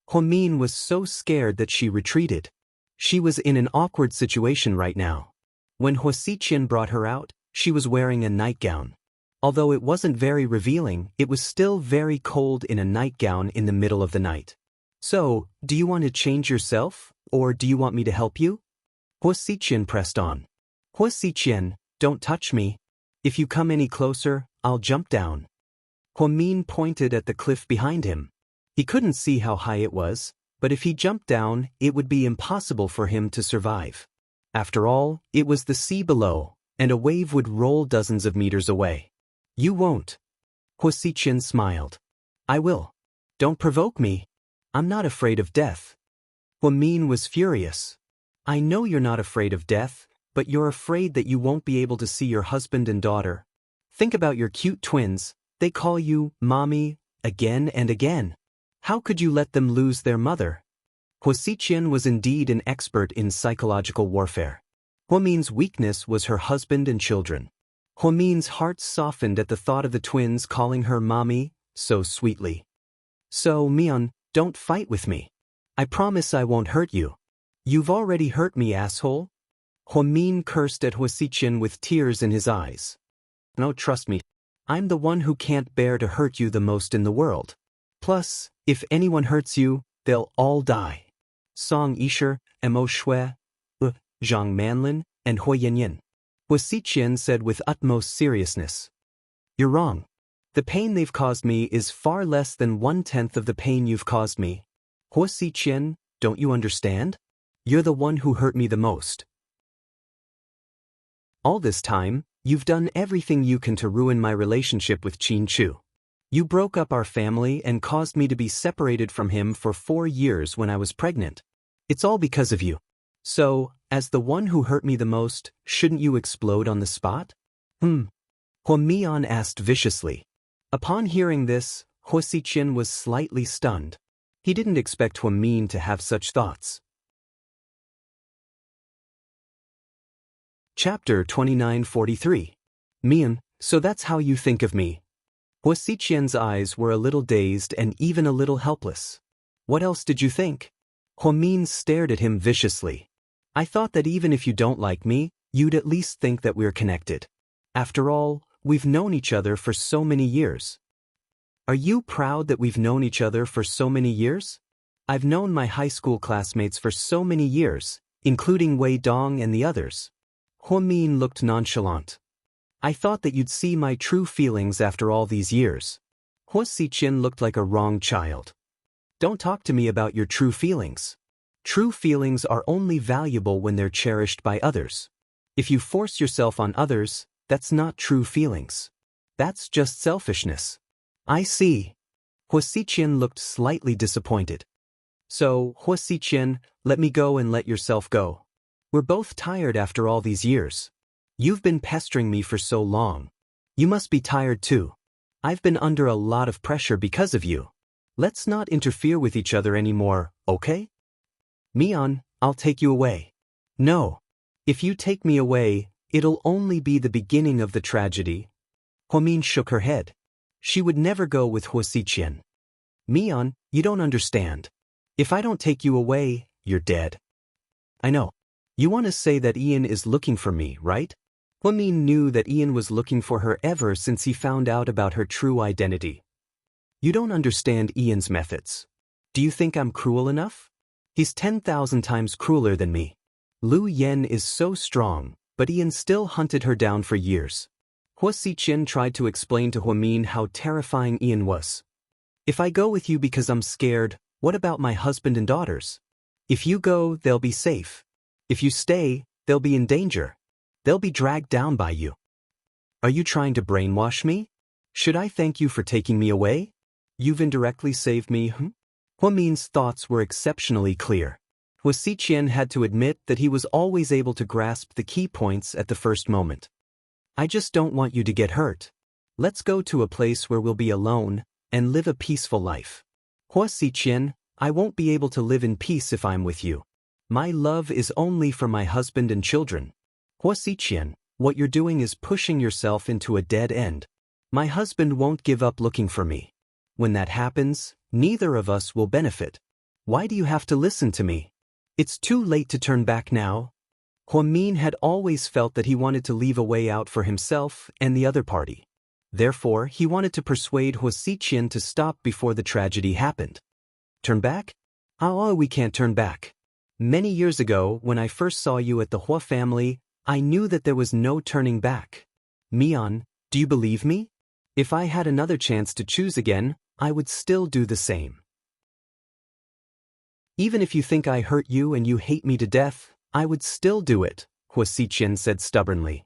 Hua Min was so scared that she retreated. She was in an awkward situation right now. When Hua Xiqian brought her out, she was wearing a nightgown. Although it wasn't very revealing, it was still very cold in a nightgown in the middle of the night. So, do you want to change yourself, or do you want me to help you? Hua Xiqian pressed on. Hua Xiqian, don't touch me. If you come any closer, I'll jump down. Hua Min pointed at the cliff behind him. He couldn't see how high it was, but if he jumped down, it would be impossible for him to survive. After all, it was the sea below, and a wave would roll dozens of meters away. You won't. Hua Xiqian smiled. I will. Don't provoke me. I'm not afraid of death. Hua Min was furious. I know you're not afraid of death, but you're afraid that you won't be able to see your husband and daughter. Think about your cute twins. They call you mommy again and again. How could you let them lose their mother? Hua Xiqian was indeed an expert in psychological warfare. Hua Min's weakness was her husband and children. Hua Min's heart softened at the thought of the twins calling her mommy so sweetly. So, Mian, don't fight with me. I promise I won't hurt you. You've already hurt me, asshole. Hua Min cursed at Hua Xiqian with tears in his eyes. No, trust me. I'm the one who can't bear to hurt you the most in the world. Plus, if anyone hurts you, they'll all die. Song Yisher, Mo Shui, Zhang Manlin, and Hua Yanyan. Hua Xiqian said with utmost seriousness. You're wrong. The pain they've caused me is far less than 1/10 of the pain you've caused me. Hua Xiqian, don't you understand? You're the one who hurt me the most. All this time, you've done everything you can to ruin my relationship with Qin Chu. You broke up our family and caused me to be separated from him for 4 years when I was pregnant. It's all because of you. So, as the one who hurt me the most, shouldn't you explode on the spot? Hua Mian asked viciously. Upon hearing this, Hua Xiqian was slightly stunned. He didn't expect Hua Min to have such thoughts. Chapter 2943. Mian, so that's how you think of me. Hua Xiqian's eyes were a little dazed and even a little helpless. What else did you think? Hua Min stared at him viciously. I thought that even if you don't like me, you'd at least think that we're connected. After all, we've known each other for so many years. Are you proud that we've known each other for so many years? I've known my high school classmates for so many years, including Wei Dong and the others. Hua Min looked nonchalant. I thought that you'd see my true feelings after all these years. Hua Xiqian looked like a wrong child. Don't talk to me about your true feelings. True feelings are only valuable when they're cherished by others. If you force yourself on others, that's not true feelings. That's just selfishness. I see. Hua Xiqian looked slightly disappointed. So, Hua Xiqian, let me go and let yourself go. We're both tired after all these years. You've been pestering me for so long. You must be tired too. I've been under a lot of pressure because of you. Let's not interfere with each other anymore, okay? Mian, I'll take you away. No. If you take me away, it'll only be the beginning of the tragedy. Hua Min shook her head. She would never go with Hua Xiqian. Mian, you don't understand. If I don't take you away, you're dead. I know. You want to say that Ian is looking for me, right? Hua Min knew that Ian was looking for her ever since he found out about her true identity. You don't understand Ian's methods. Do you think I'm cruel enough? He's 10,000 times crueler than me. Lu Yen is so strong, but Ian still hunted her down for years. Hua Xiqian tried to explain to Huamin how terrifying Ian was. If I go with you because I'm scared, what about my husband and daughters? If you go, they'll be safe. If you stay, they'll be in danger. They'll be dragged down by you. Are you trying to brainwash me? Should I thank you for taking me away? You've indirectly saved me, Huamin's thoughts were exceptionally clear. Hua Xiqian had to admit that he was always able to grasp the key points at the first moment. I just don't want you to get hurt. Let's go to a place where we'll be alone and live a peaceful life. Hua Xiqian, I won't be able to live in peace if I'm with you. My love is only for my husband and children. Hua Xiqian, what you're doing is pushing yourself into a dead end. My husband won't give up looking for me. When that happens, neither of us will benefit. Why do you have to listen to me? It's too late to turn back now. Huamin had always felt that he wanted to leave a way out for himself and the other party. Therefore, he wanted to persuade Hua Xiqian to stop before the tragedy happened. Turn back? Oh, we can't turn back. Many years ago, when I first saw you at the Hua family, I knew that there was no turning back. Mian, do you believe me? If I had another chance to choose again, I would still do the same. Even if you think I hurt you and you hate me to death, I would still do it, Hua Xiqian said stubbornly.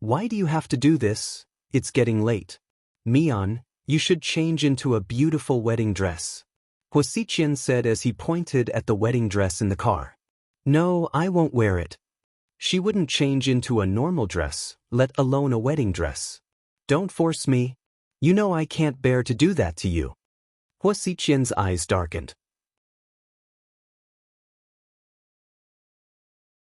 Why do you have to do this? It's getting late. Mian, you should change into a beautiful wedding dress. Hua Xiqian said as he pointed at the wedding dress in the car. No, I won't wear it. She wouldn't change into a normal dress, let alone a wedding dress. Don't force me. You know I can't bear to do that to you. Hua Xiqian's eyes darkened.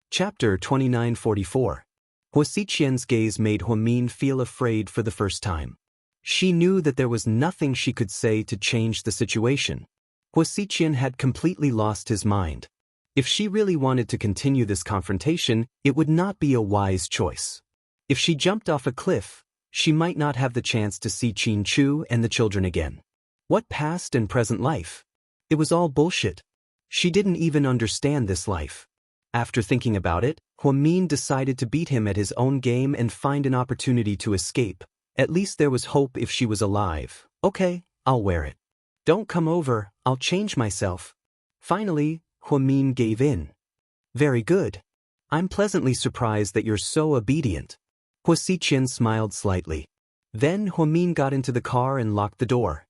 Chapter 2944. Hua Xiqian's gaze made Huamin feel afraid for the first time. She knew that there was nothing she could say to change the situation. Hua Xiqian had completely lost his mind. If she really wanted to continue this confrontation, it would not be a wise choice. If she jumped off a cliff, she might not have the chance to see Qin Chu and the children again. What past and present life? It was all bullshit. She didn't even understand this life. After thinking about it, Huamin decided to beat him at his own game and find an opportunity to escape. At least there was hope if she was alive. Okay, I'll wear it. Don't come over, I'll change myself. Finally, Huamin gave in. Very good. I'm pleasantly surprised that you're so obedient. Hua Xiqian smiled slightly. Then Huamin got into the car and locked the door.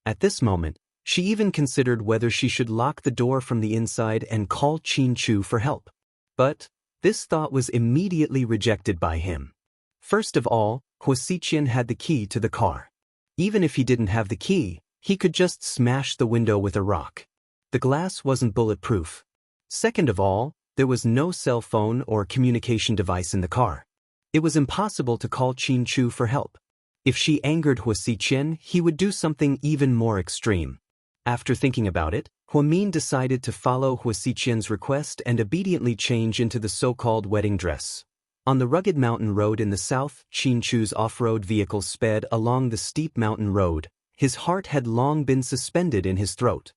At this moment, she even considered whether she should lock the door from the inside and call Qin Chu for help. But this thought was immediately rejected by him. First of all, Hua Xiqian had the key to the car. Even if he didn't have the key, he could just smash the window with a rock. The glass wasn't bulletproof. Second of all, there was no cell phone or communication device in the car. It was impossible to call Qin Chu for help. If she angered Hua Xiqian, he would do something even more extreme. After thinking about it, Huamin decided to follow Hua Xiqian's request and obediently change into the so-called wedding dress. On the rugged mountain road in the south, Qin Chu's off-road vehicle sped along the steep mountain road. His heart had long been suspended in his throat.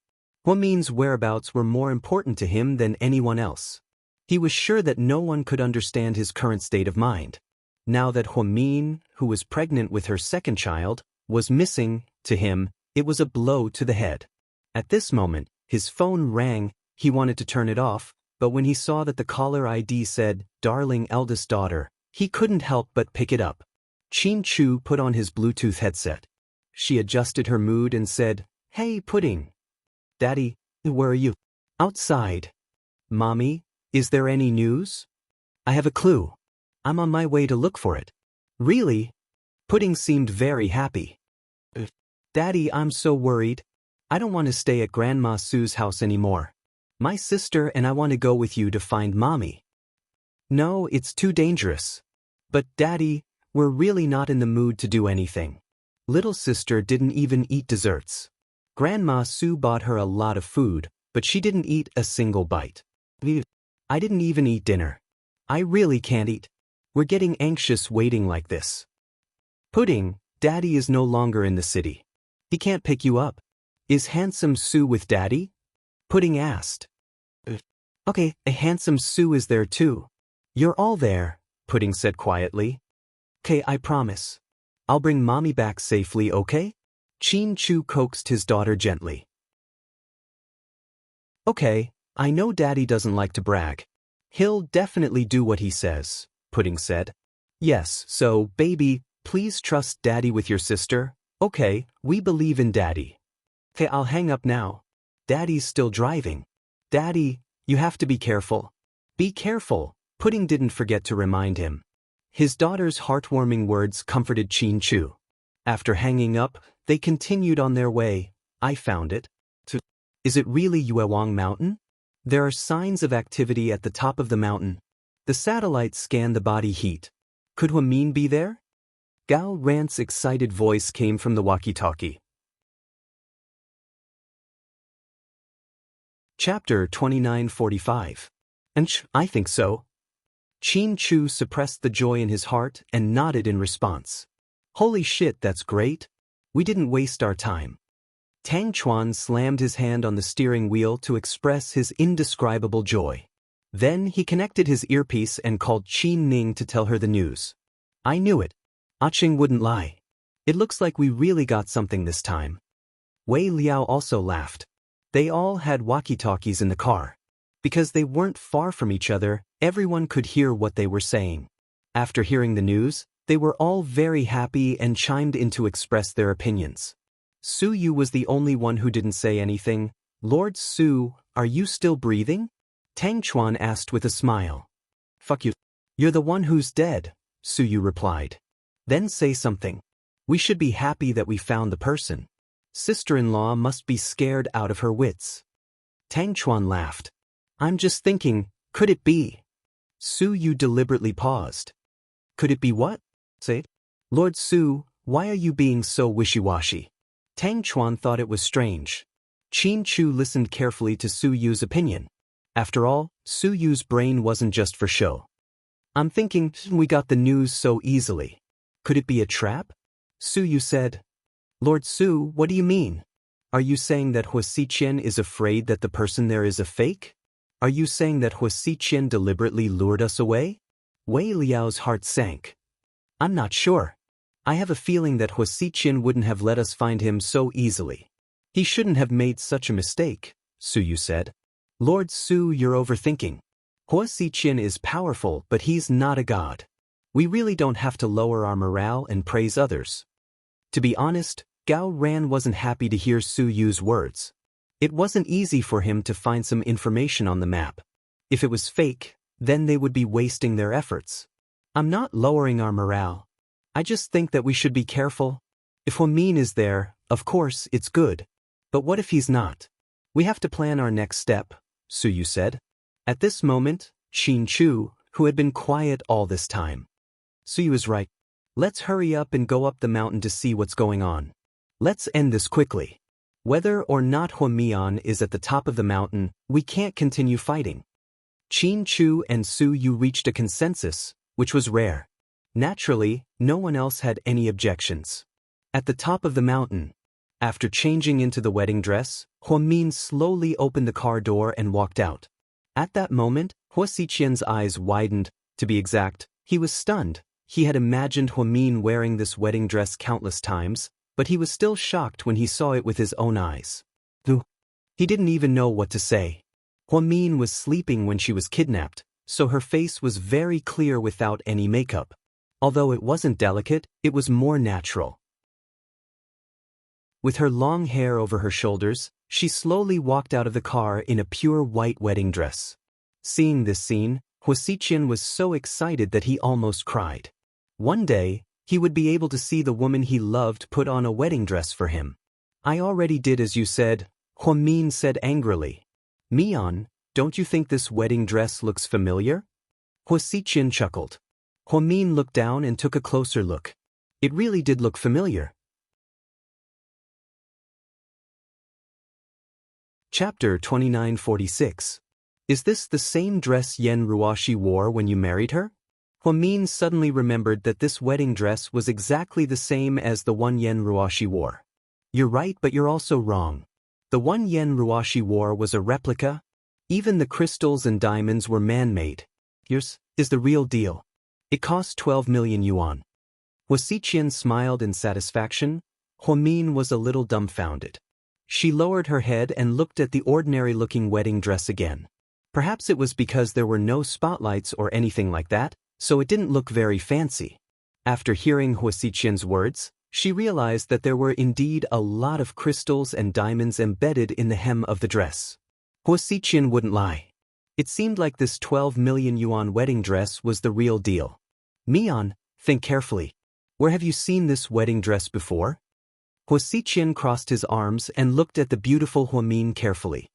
Huamin's whereabouts were more important to him than anyone else. He was sure that no one could understand his current state of mind. Now that Huamin, who was pregnant with her second child, was missing, to him, it was a blow to the head. At this moment, his phone rang. He wanted to turn it off, but when he saw that the caller ID said, "Darling eldest daughter," he couldn't help but pick it up. Qin Chu put on his Bluetooth headset. She adjusted her mood and said, "Hey, Pudding. Daddy, where are you?" "Outside." "Mommy, is there any news?" "I have a clue. I'm on my way to look for it." "Really?" Pudding seemed very happy. "Daddy, I'm so worried. I don't want to stay at Grandma Sue's house anymore. My sister and I want to go with you to find Mommy." "No, it's too dangerous." "But Daddy, we're really not in the mood to do anything. Little sister didn't even eat desserts. Grandma Sue bought her a lot of food, but she didn't eat a single bite. I didn't even eat dinner. I really can't eat. We're getting anxious waiting like this." "Pudding, Daddy is no longer in the city. He can't pick you up. Is Handsome Sue with Daddy?" Pudding asked. "Okay, a Handsome Sue is there too. You're all there. Pudding said quietly. "'Kay, I promise. I'll bring mommy back safely, okay?" Xianxia coaxed his daughter gently. "Okay, I know Daddy doesn't like to brag. He'll definitely do what he says," Pudding said. "Yes, so, baby, please trust Daddy with your sister. Okay, we believe in Daddy." "Okay, I'll hang up now. Daddy's still driving." "Daddy, you have to be careful." "Be careful," Pudding didn't forget to remind him. His daughter's heartwarming words comforted Xianxia. After hanging up, they continued on their way. "I found it." "Is it really Yuewang Mountain?" "There are signs of activity at the top of the mountain." The satellite scanned the body heat. "Could Huamin be there?" Gao Ran's excited voice came from the walkie-talkie. Chapter 2945. I think so." Xianxia suppressed the joy in his heart and nodded in response. "Holy shit, that's great. We didn't waste our time." Tang Chuan slammed his hand on the steering wheel to express his indescribable joy. Then he connected his earpiece and called Qin Ning to tell her the news. "I knew it. Aching wouldn't lie. It looks like we really got something this time." Wei Liao also laughed. They all had walkie-talkies in the car. Because they weren't far from each other, everyone could hear what they were saying. After hearing the news, they were all very happy and chimed in to express their opinions. Su Yu was the only one who didn't say anything. "Lord Su, are you still breathing?" Tang Chuan asked with a smile. "Fuck you. You're the one who's dead," Su Yu replied. "Then say something. We should be happy that we found the person. Sister-in-law must be scared out of her wits." Tang Chuan laughed. "I'm just thinking, could it be?" Su Yu deliberately paused. "Could it be what?" "Say it." "Lord Su, why are you being so wishy-washy?" Tang Chuan thought it was strange. Xianxia listened carefully to Su Yu's opinion. After all, Su Yu's brain wasn't just for show. "I'm thinking we got the news so easily. Could it be a trap?" Su Yu said. "Lord Su, what do you mean? Are you saying that Huasiqian is afraid that the person there is a fake? Are you saying that Huasiqian deliberately lured us away?" Wei Liao's heart sank. "I'm not sure. I have a feeling that Huasiqian wouldn't have let us find him so easily. He shouldn't have made such a mistake," Su Yu said. "Lord Su, you're overthinking. Huasiqian is powerful, but he's not a god. We really don't have to lower our morale and praise others." To be honest, Gao Ran wasn't happy to hear Su Yu's words. It wasn't easy for him to find some information on the map. If it was fake, then they would be wasting their efforts. "I'm not lowering our morale. I just think that we should be careful. If Huamin is there, of course, it's good. But what if he's not? We have to plan our next step," Su Yu said. At this moment, Xianxia, who had been quiet all this time. "Su Yu is right. Let's hurry up and go up the mountain to see what's going on. Let's end this quickly. Whether or not Huamian is at the top of the mountain, we can't continue fighting." Xianxia and Su Yu reached a consensus, which was rare. Naturally, no one else had any objections. At the top of the mountain, after changing into the wedding dress, Huamin slowly opened the car door and walked out. At that moment, Huasiqian's eyes widened. To be exact, he was stunned. He had imagined Huamin wearing this wedding dress countless times, but he was still shocked when he saw it with his own eyes. He didn't even know what to say. Huamin was sleeping when she was kidnapped, so her face was very clear without any makeup. Although it wasn't delicate, it was more natural. With her long hair over her shoulders, she slowly walked out of the car in a pure white wedding dress. Seeing this scene, Huasiqian was so excited that he almost cried. One day, he would be able to see the woman he loved put on a wedding dress for him. "I already did as you said," Huamin said angrily. "Mian, don't you think this wedding dress looks familiar?" Huasiqian chuckled. Huamin looked down and took a closer look. It really did look familiar. Chapter 2946. Is this the same dress Yen Ruoshi wore when you married her? Huamin suddenly remembered that this wedding dress was exactly the same as the one Yen Ruoshi wore. "You're right, but you're also wrong. The one Yen Ruoshi wore was a replica. Even the crystals and diamonds were man-made. Yours is the real deal." It cost 12 million yuan. Wuxia smiled in satisfaction. Huamin was a little dumbfounded. She lowered her head and looked at the ordinary-looking wedding dress again. Perhaps it was because there were no spotlights or anything like that, so it didn't look very fancy. After hearing Wuxia's words, she realized that there were indeed a lot of crystals and diamonds embedded in the hem of the dress. Wuxia wouldn't lie. It seemed like this 12 million yuan wedding dress was the real deal. Mian, think carefully. Where have you seen this wedding dress before? Wuxia crossed his arms and looked at the beautiful Huamin carefully.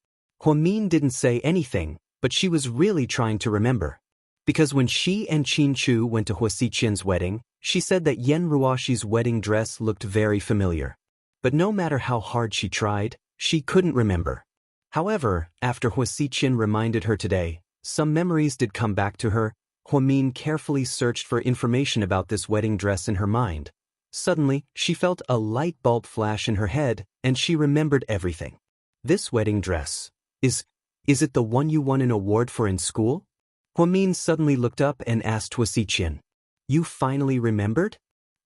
Huamin didn't say anything, but she was really trying to remember. Because when she and Qin Chu went to Wuxia's wedding, she said that Yan Ruoxi's wedding dress looked very familiar. But no matter how hard she tried, she couldn't remember. However, after Wuxia reminded her today, some memories did come back to her. Huamin carefully searched for information about this wedding dress in her mind. Suddenly, she felt a light bulb flash in her head, and she remembered everything. This wedding dress, is it the one you won an award for in school? Huamin suddenly looked up and asked Wuxia. You finally remembered?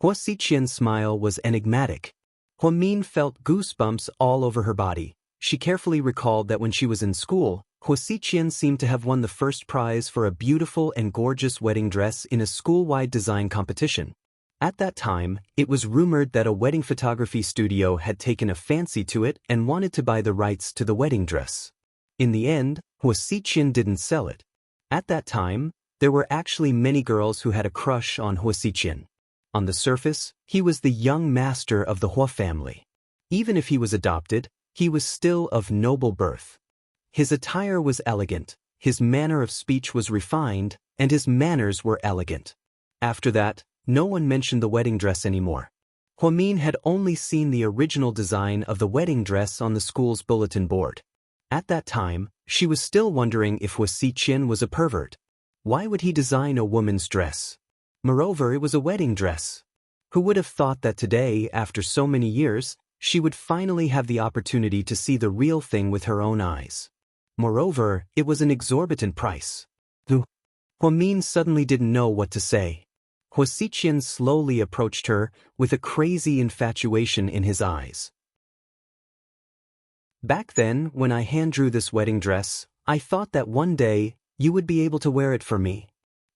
Wuxia's smile was enigmatic. Huamin felt goosebumps all over her body. She carefully recalled that when she was in school, Wuxia seemed to have won the first prize for a beautiful and gorgeous wedding dress in a school-wide design competition. At that time, it was rumored that a wedding photography studio had taken a fancy to it and wanted to buy the rights to the wedding dress. In the end, Wuxia didn't sell it. At that time, there were actually many girls who had a crush on Wuxia. On the surface, he was the young master of the Hua family. Even if he was adopted, he was still of noble birth. His attire was elegant, his manner of speech was refined, and his manners were elegant. After that, no one mentioned the wedding dress anymore. Huamin had only seen the original design of the wedding dress on the school's bulletin board. At that time, she was still wondering if Wuxia was a pervert. Why would he design a woman's dress? Moreover, it was a wedding dress. Who would have thought that today, after so many years, she would finally have the opportunity to see the real thing with her own eyes? Moreover, it was an exorbitant price. Huamin suddenly didn't know what to say. Wuxia slowly approached her, with a crazy infatuation in his eyes. Back then, when I hand-drew this wedding dress, I thought that one day, you would be able to wear it for me.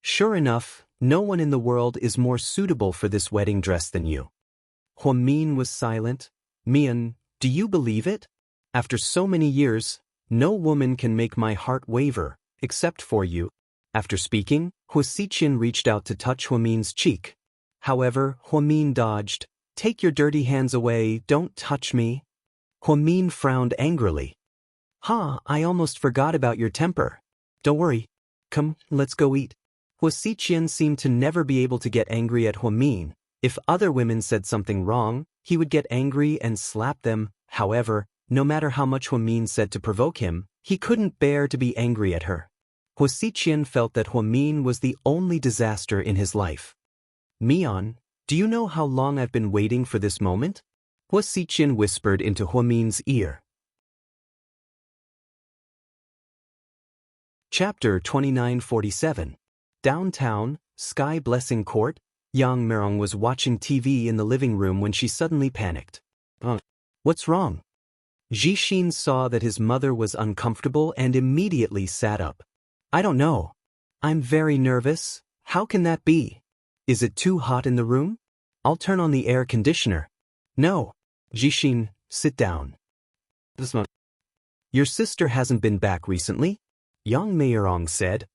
Sure enough, no one in the world is more suitable for this wedding dress than you. Huamin was silent. Mian, do you believe it? After so many years, no woman can make my heart waver, except for you. After speaking, Wuxia reached out to touch Huamin's cheek. However, Huamin dodged. Take your dirty hands away, don't touch me. Huamin frowned angrily. I almost forgot about your temper. Don't worry. Come, let's go eat. Wuxia seemed to never be able to get angry at Huamin. If other women said something wrong, he would get angry and slap them. However, no matter how much Huamin said to provoke him, he couldn't bear to be angry at her. Wuxia felt that Huamin was the only disaster in his life. Mian, do you know how long I've been waiting for this moment? Wuxia whispered into Huamin's ear. Chapter 2947. Downtown, Sky Blessing Court. Yang Merong was watching TV in the living room when she suddenly panicked. What's wrong? Jixin saw that his mother was uncomfortable and immediately sat up. I don't know. I'm very nervous. How can that be? Is it too hot in the room? I'll turn on the air conditioner. No. Jixin, sit down. Your sister hasn't been back recently? Yang Merong said.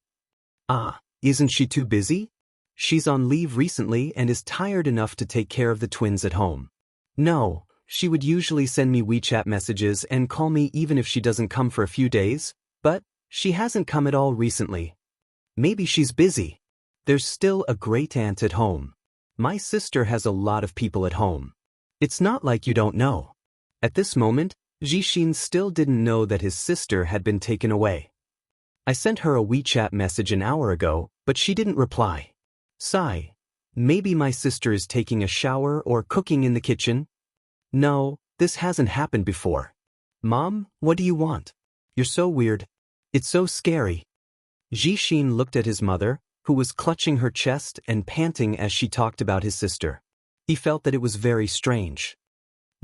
Isn't she too busy? She's on leave recently and is tired enough to take care of the twins at home. No, she would usually send me WeChat messages and call me even if she doesn't come for a few days, but she hasn't come at all recently. Maybe she's busy. There's still a great aunt at home. My sister has a lot of people at home. It's not like you don't know. At this moment, Jixin still didn't know that his sister had been taken away. I sent her a WeChat message an hour ago, but she didn't reply. Sigh. Maybe my sister is taking a shower or cooking in the kitchen? No, this hasn't happened before. Mom, what do you want? You're so weird. It's so scary. Jixin looked at his mother, who was clutching her chest and panting as she talked about his sister. He felt that it was very strange.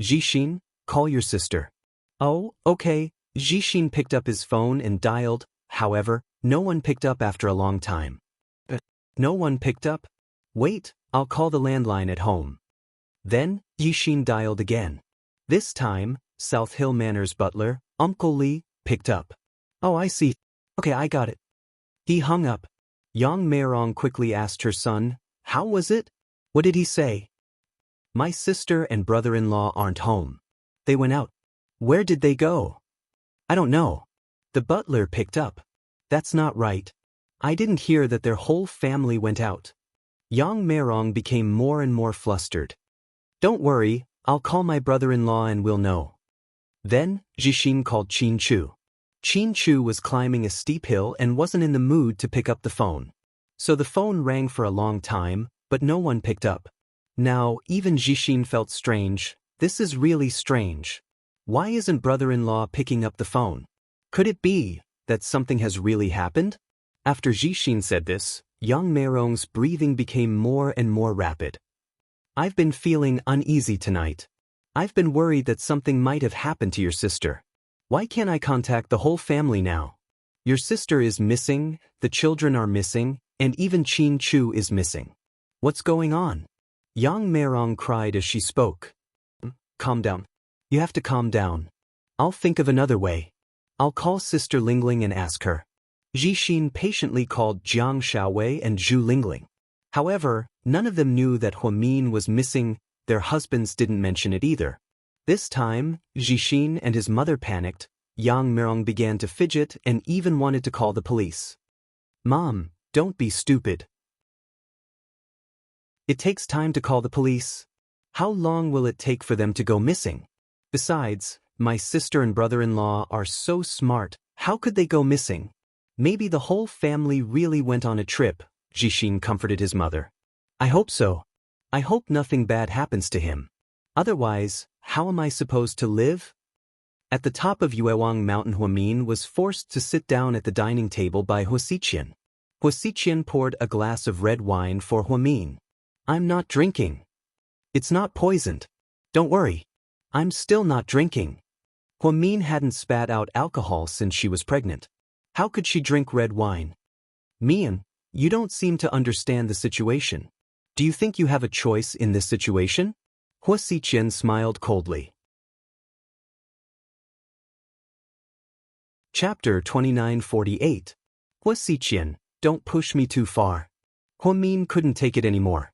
Zhixin, call your sister. Oh, okay. Zhixin picked up his phone and dialed, however, no one picked up after a long time. No one picked up? Wait, I'll call the landline at home. Then, Zhixin dialed again. This time, South Hill Manor's butler, Uncle Lee, picked up. Oh, I see. Okay, I got it. He hung up. Yang Meirong quickly asked her son, how was it? What did he say? My sister and brother-in-law aren't home. They went out. Where did they go? I don't know. The butler picked up. That's not right. I didn't hear that their whole family went out. Yang Meirong became more and more flustered. Don't worry, I'll call my brother-in-law and we'll know. Then, Zhixin called Qin Chu. Qin Chu was climbing a steep hill and wasn't in the mood to pick up the phone. So the phone rang for a long time, but no one picked up. Now, even Zhixin felt strange. This is really strange. Why isn't brother-in-law picking up the phone? Could it be that something has really happened? After Zhixin said this, Yang Meirong's breathing became more and more rapid. I've been feeling uneasy tonight. I've been worried that something might have happened to your sister. Why can't I contact the whole family now? Your sister is missing, the children are missing, and even Qin Chu is missing. What's going on? Yang Meirong cried as she spoke. Calm down. You have to calm down. I'll think of another way. I'll call Sister Lingling and ask her. Zhixin patiently called Jiang Xiaowei and Zhu Lingling. However, none of them knew that Huamin was missing. Their husbands didn't mention it either. This time, Zhixin and his mother panicked. Yang Meirong began to fidget and even wanted to call the police. Mom, don't be stupid. It takes time to call the police. How long will it take for them to go missing? Besides, my sister and brother-in-law are so smart. How could they go missing? Maybe the whole family really went on a trip, Zhixin comforted his mother. I hope so. I hope nothing bad happens to him. Otherwise, how am I supposed to live? At the top of Yuewang Mountain, Huamin was forced to sit down at the dining table by Huasiqian. Huasiqian poured a glass of red wine for Huamin. I'm not drinking. It's not poisoned. Don't worry. I'm still not drinking. Huamin hadn't spat out alcohol since she was pregnant. How could she drink red wine? Mian, you don't seem to understand the situation. Do you think you have a choice in this situation? Huasiqian smiled coldly. Chapter 2948. Huasiqian, don't push me too far. Huamin couldn't take it anymore.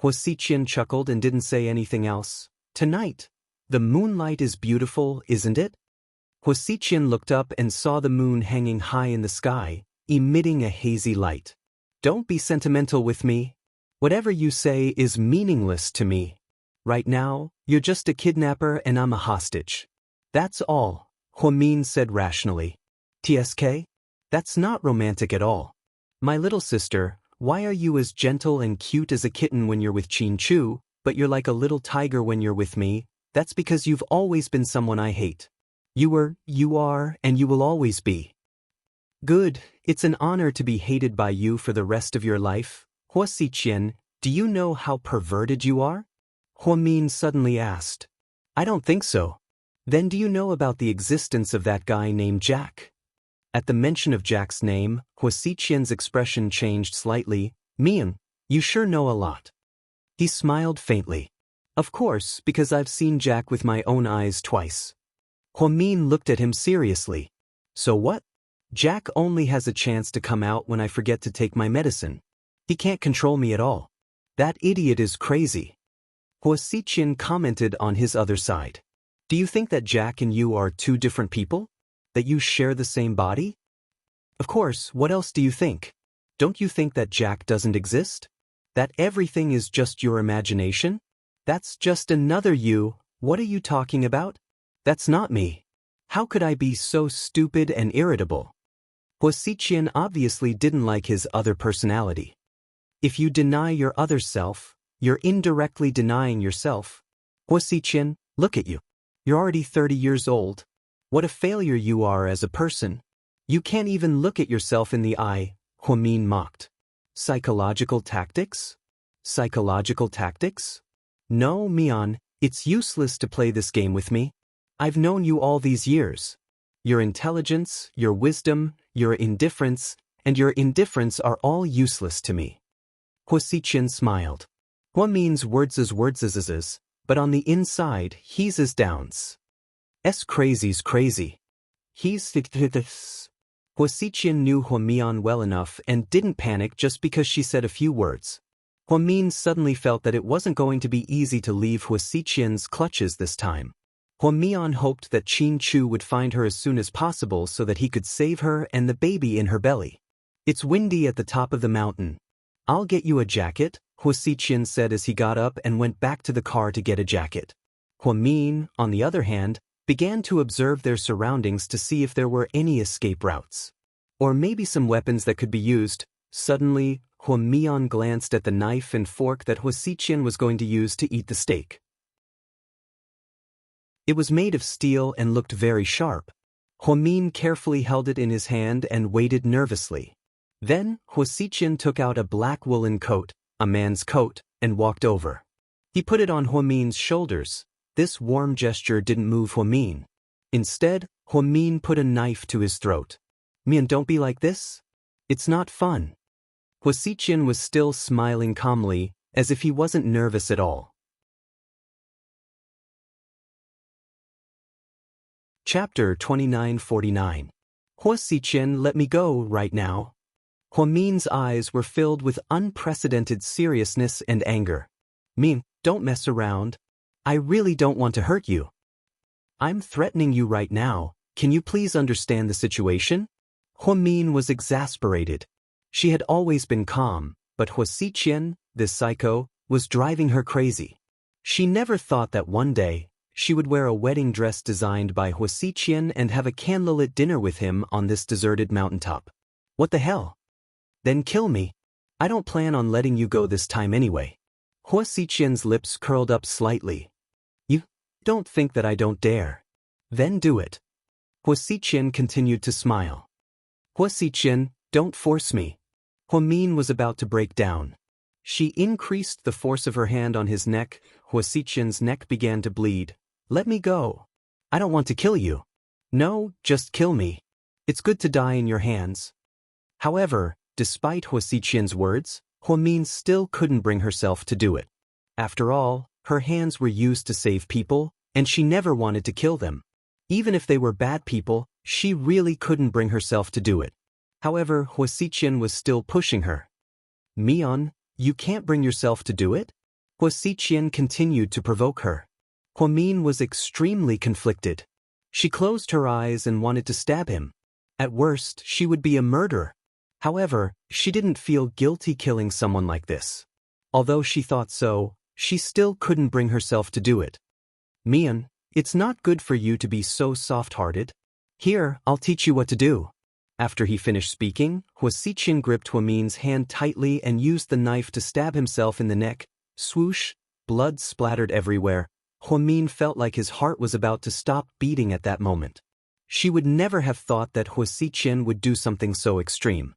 Huasiqian chuckled and didn't say anything else. Tonight, the moonlight is beautiful, isn't it? Huasiqian looked up and saw the moon hanging high in the sky, emitting a hazy light. Don't be sentimental with me. Whatever you say is meaningless to me. Right now, you're just a kidnapper and I'm a hostage. That's all, Huamin said rationally. TSK? That's not romantic at all. My little sister, why are you as gentle and cute as a kitten when you're with Qin Chu, but you're like a little tiger when you're with me? That's because you've always been someone I hate. You were, you are, and you will always be. Good, it's an honor to be hated by you for the rest of your life. Huasiqian, do you know how perverted you are? Huamin suddenly asked. I don't think so. Then do you know about the existence of that guy named Jack? At the mention of Jack's name, Huasiqian's expression changed slightly. Mian, you sure know a lot. He smiled faintly. Of course, because I've seen Jack with my own eyes twice. Huamin looked at him seriously. So what? Jack only has a chance to come out when I forget to take my medicine. He can't control me at all. That idiot is crazy. Huasiqian commented on his other side. Do you think that Jack and you are two different people? That you share the same body? Of course, what else do you think? Don't you think that Jack doesn't exist? That everything is just your imagination? That's just another you. What are you talking about? That's not me. How could I be so stupid and irritable? Huasiqian obviously didn't like his other personality. If you deny your other self, you're indirectly denying yourself. Huasiqian, look at you. You're already 30 years old. What a failure you are as a person. You can't even look at yourself in the eye, Huamin mocked. Psychological tactics? Psychological tactics? No, Mian, it's useless to play this game with me. I've known you all these years. Your intelligence, your wisdom, your indifference, and your indifference are all useless to me. Huasiqian smiled. Hua means words, but on the inside, he's as downs. Crazy's crazy. He's this. Huasiqian knew Huamian well enough and didn't panic just because she said a few words. Huamin suddenly felt that it wasn't going to be easy to leave Huasiqian's clutches this time. Huamian hoped that Qin Chu would find her as soon as possible so that he could save her and the baby in her belly. It's windy at the top of the mountain. I'll get you a jacket, Huasiqian said as he got up and went back to the car to get a jacket. Huamin, on the other hand, began to observe their surroundings to see if there were any escape routes. Or maybe some weapons that could be used. Suddenly, Huamian glanced at the knife and fork that Huasiqian was going to use to eat the steak. It was made of steel and looked very sharp. Huamin carefully held it in his hand and waited nervously. Then, Huasiqian took out a black woolen coat, a man's coat, and walked over. He put it on Huamin's shoulders. This warm gesture didn't move Huamin. Instead, Huamin put a knife to his throat. Mian, don't be like this. It's not fun. Huasiqian was still smiling calmly, as if he wasn't nervous at all. Chapter 2949. Huasiqian, let me go right now. Huamin's eyes were filled with unprecedented seriousness and anger. Mian, don't mess around. I really don't want to hurt you. I'm threatening you right now. Can you please understand the situation? Huamin was exasperated. She had always been calm, but Huasiqian, this psycho, was driving her crazy. She never thought that one day, she would wear a wedding dress designed by Huasiqian and have a candlelit dinner with him on this deserted mountaintop. What the hell? Then kill me. I don't plan on letting you go this time anyway. Huasiqian's lips curled up slightly. You don't think that I don't dare. Then do it. Huasiqian continued to smile. Huasiqian, don't force me. Huamin was about to break down. She increased the force of her hand on his neck. Huasiqian's neck began to bleed. Let me go. I don't want to kill you. No, just kill me. It's good to die in your hands. However, despite Huasiqian's words, Huamin still couldn't bring herself to do it. After all, her hands were used to save people, and she never wanted to kill them. Even if they were bad people, she really couldn't bring herself to do it. However, Huasiqian was still pushing her. Mian, you can't bring yourself to do it? Huasiqian continued to provoke her. Huamin was extremely conflicted. She closed her eyes and wanted to stab him. At worst, she would be a murderer. However, she didn't feel guilty killing someone like this. Although she thought so, she still couldn't bring herself to do it. Mian, it's not good for you to be so soft-hearted. Here, I'll teach you what to do. After he finished speaking, Huasiqian gripped Huamin's hand tightly and used the knife to stab himself in the neck. Swoosh, blood splattered everywhere. Huamin felt like his heart was about to stop beating at that moment. She would never have thought that Huasiqian would do something so extreme.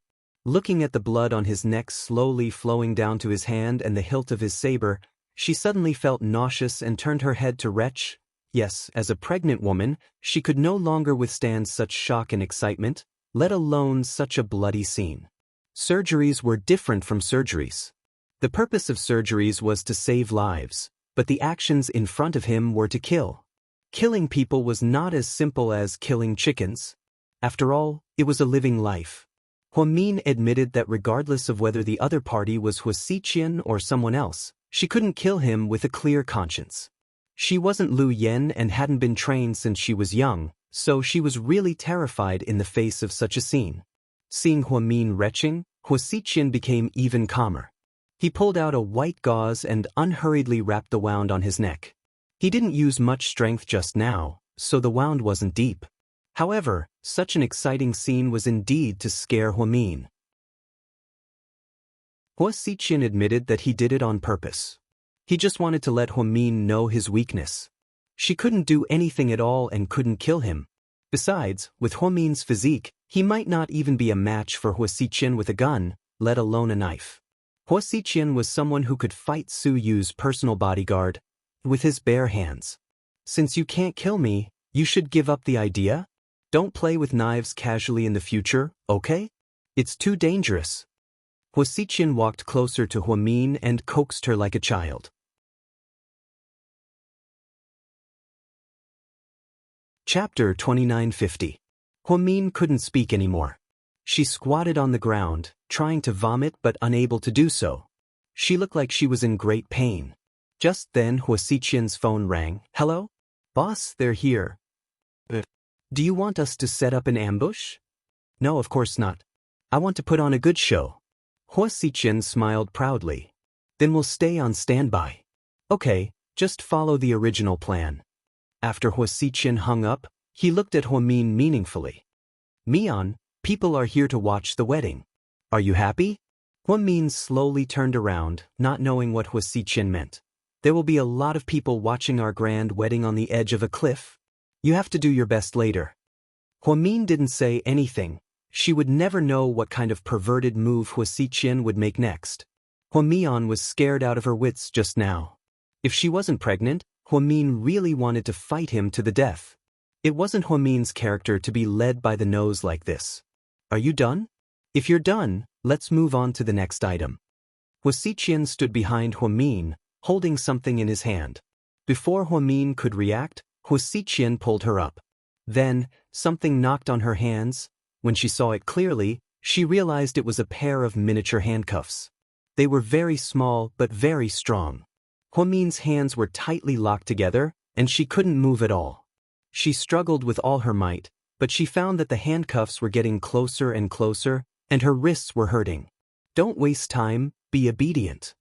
Looking at the blood on his neck slowly flowing down to his hand and the hilt of his saber, she suddenly felt nauseous and turned her head to retch. Yes, as a pregnant woman, she could no longer withstand such shock and excitement, let alone such a bloody scene. Surgeries were different from surgeries. The purpose of surgeries was to save lives, but the actions in front of him were to kill. Killing people was not as simple as killing chickens. After all, it was a living life. Huamin admitted that regardless of whether the other party was Huasiqian or someone else, she couldn't kill him with a clear conscience. She wasn't Lu Yen and hadn't been trained since she was young, so she was really terrified in the face of such a scene. Seeing Huamin retching, Huasiqian became even calmer. He pulled out a white gauze and unhurriedly wrapped the wound on his neck. He didn't use much strength just now, so the wound wasn't deep. However, such an exciting scene was indeed to scare Huamin. Huasiqian admitted that he did it on purpose. He just wanted to let Huamin know his weakness. She couldn't do anything at all and couldn't kill him. Besides, with Huamin's physique, he might not even be a match for Huasiqian with a gun, let alone a knife. Hua Xiqian was someone who could fight Su Yu's personal bodyguard with his bare hands. Since you can't kill me, you should give up the idea? Don't play with knives casually in the future, okay? It's too dangerous. Hua Xiqian walked closer to Huamin and coaxed her like a child. Chapter 2950. Huamin couldn't speak anymore. She squatted on the ground, trying to vomit but unable to do so. She looked like she was in great pain. Just then Hua Xiqian's phone rang. Hello? Boss, they're here. Do you want us to set up an ambush? No, of course not. I want to put on a good show. Hua Xiqian smiled proudly. Then we'll stay on standby. Okay, just follow the original plan. After Hua Xiqian hung up, he looked at Huamin meaningfully. Mian, people are here to watch the wedding. Are you happy? Huamin slowly turned around, not knowing what Hua Xiqian meant. There will be a lot of people watching our grand wedding on the edge of a cliff. You have to do your best later. Huamin didn't say anything. She would never know what kind of perverted move Hua Xiqian would make next. Huamian was scared out of her wits just now. If she wasn't pregnant, Huamin really wanted to fight him to the death. It wasn't Huamin's character to be led by the nose like this. Are you done? If you're done, let's move on to the next item. Hua Xiqian stood behind Huamin, holding something in his hand. Before Huamin could react, Hua Xiqian pulled her up. Then, something knocked on her hands. When she saw it clearly, she realized it was a pair of miniature handcuffs. They were very small but very strong. Huamin's hands were tightly locked together, and she couldn't move at all. She struggled with all her might, but she found that the handcuffs were getting closer and closer, and her wrists were hurting. Don't waste time, be obedient.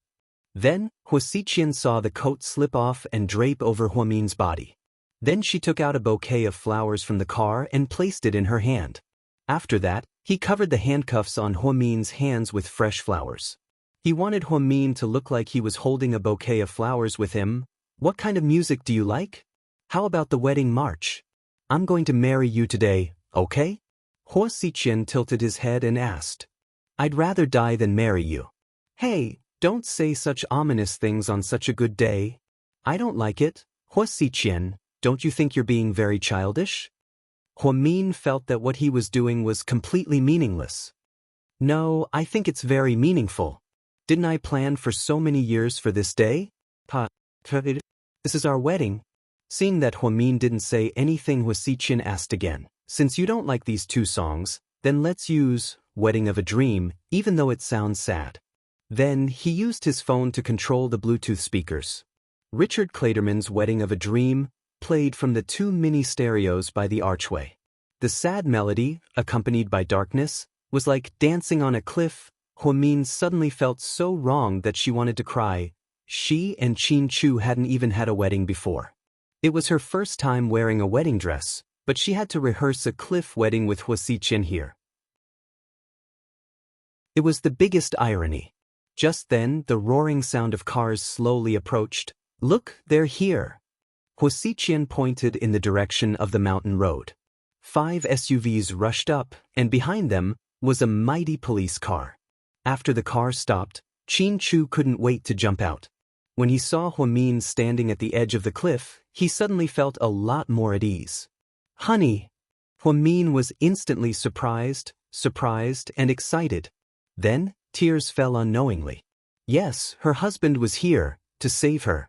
Then, Hua Xiqian saw the coat slip off and drape over Huamin's body. Then she took out a bouquet of flowers from the car and placed it in her hand. After that, he covered the handcuffs on Huamin's hands with fresh flowers. He wanted Huamin to look like he was holding a bouquet of flowers with him. What kind of music do you like? How about the wedding march? I'm going to marry you today, okay? Hua Xiqian tilted his head and asked. I'd rather die than marry you. Hey, don't say such ominous things on such a good day. I don't like it. Hua Xiqian, don't you think you're being very childish? Huamin felt that what he was doing was completely meaningless. No, I think it's very meaningful. Didn't I plan for so many years for this day? This is our wedding. Seeing that Huamin didn't say anything, Hua Xiqian asked again. Since you don't like these two songs, then let's use Wedding of a Dream, even though it sounds sad. Then he used his phone to control the Bluetooth speakers. Richard Clayderman's Wedding of a Dream played from the two mini stereos by the archway. The sad melody, accompanied by darkness, was like dancing on a cliff. Huamin suddenly felt so wrong that she wanted to cry. She and Qin Chu hadn't even had a wedding before. It was her first time wearing a wedding dress, but she had to rehearse a cliff wedding with Hua Xiqian here. It was the biggest irony. Just then, the roaring sound of cars slowly approached. Look, they're here. Hua Xiqian pointed in the direction of the mountain road. 5 SUVs rushed up, and behind them was a mighty police car. After the car stopped, Qin Chu couldn't wait to jump out. When he saw Huamin standing at the edge of the cliff, he suddenly felt a lot more at ease. Honey! Huamin was instantly surprised, and excited. Then, tears fell unknowingly. Yes, her husband was here, to save her.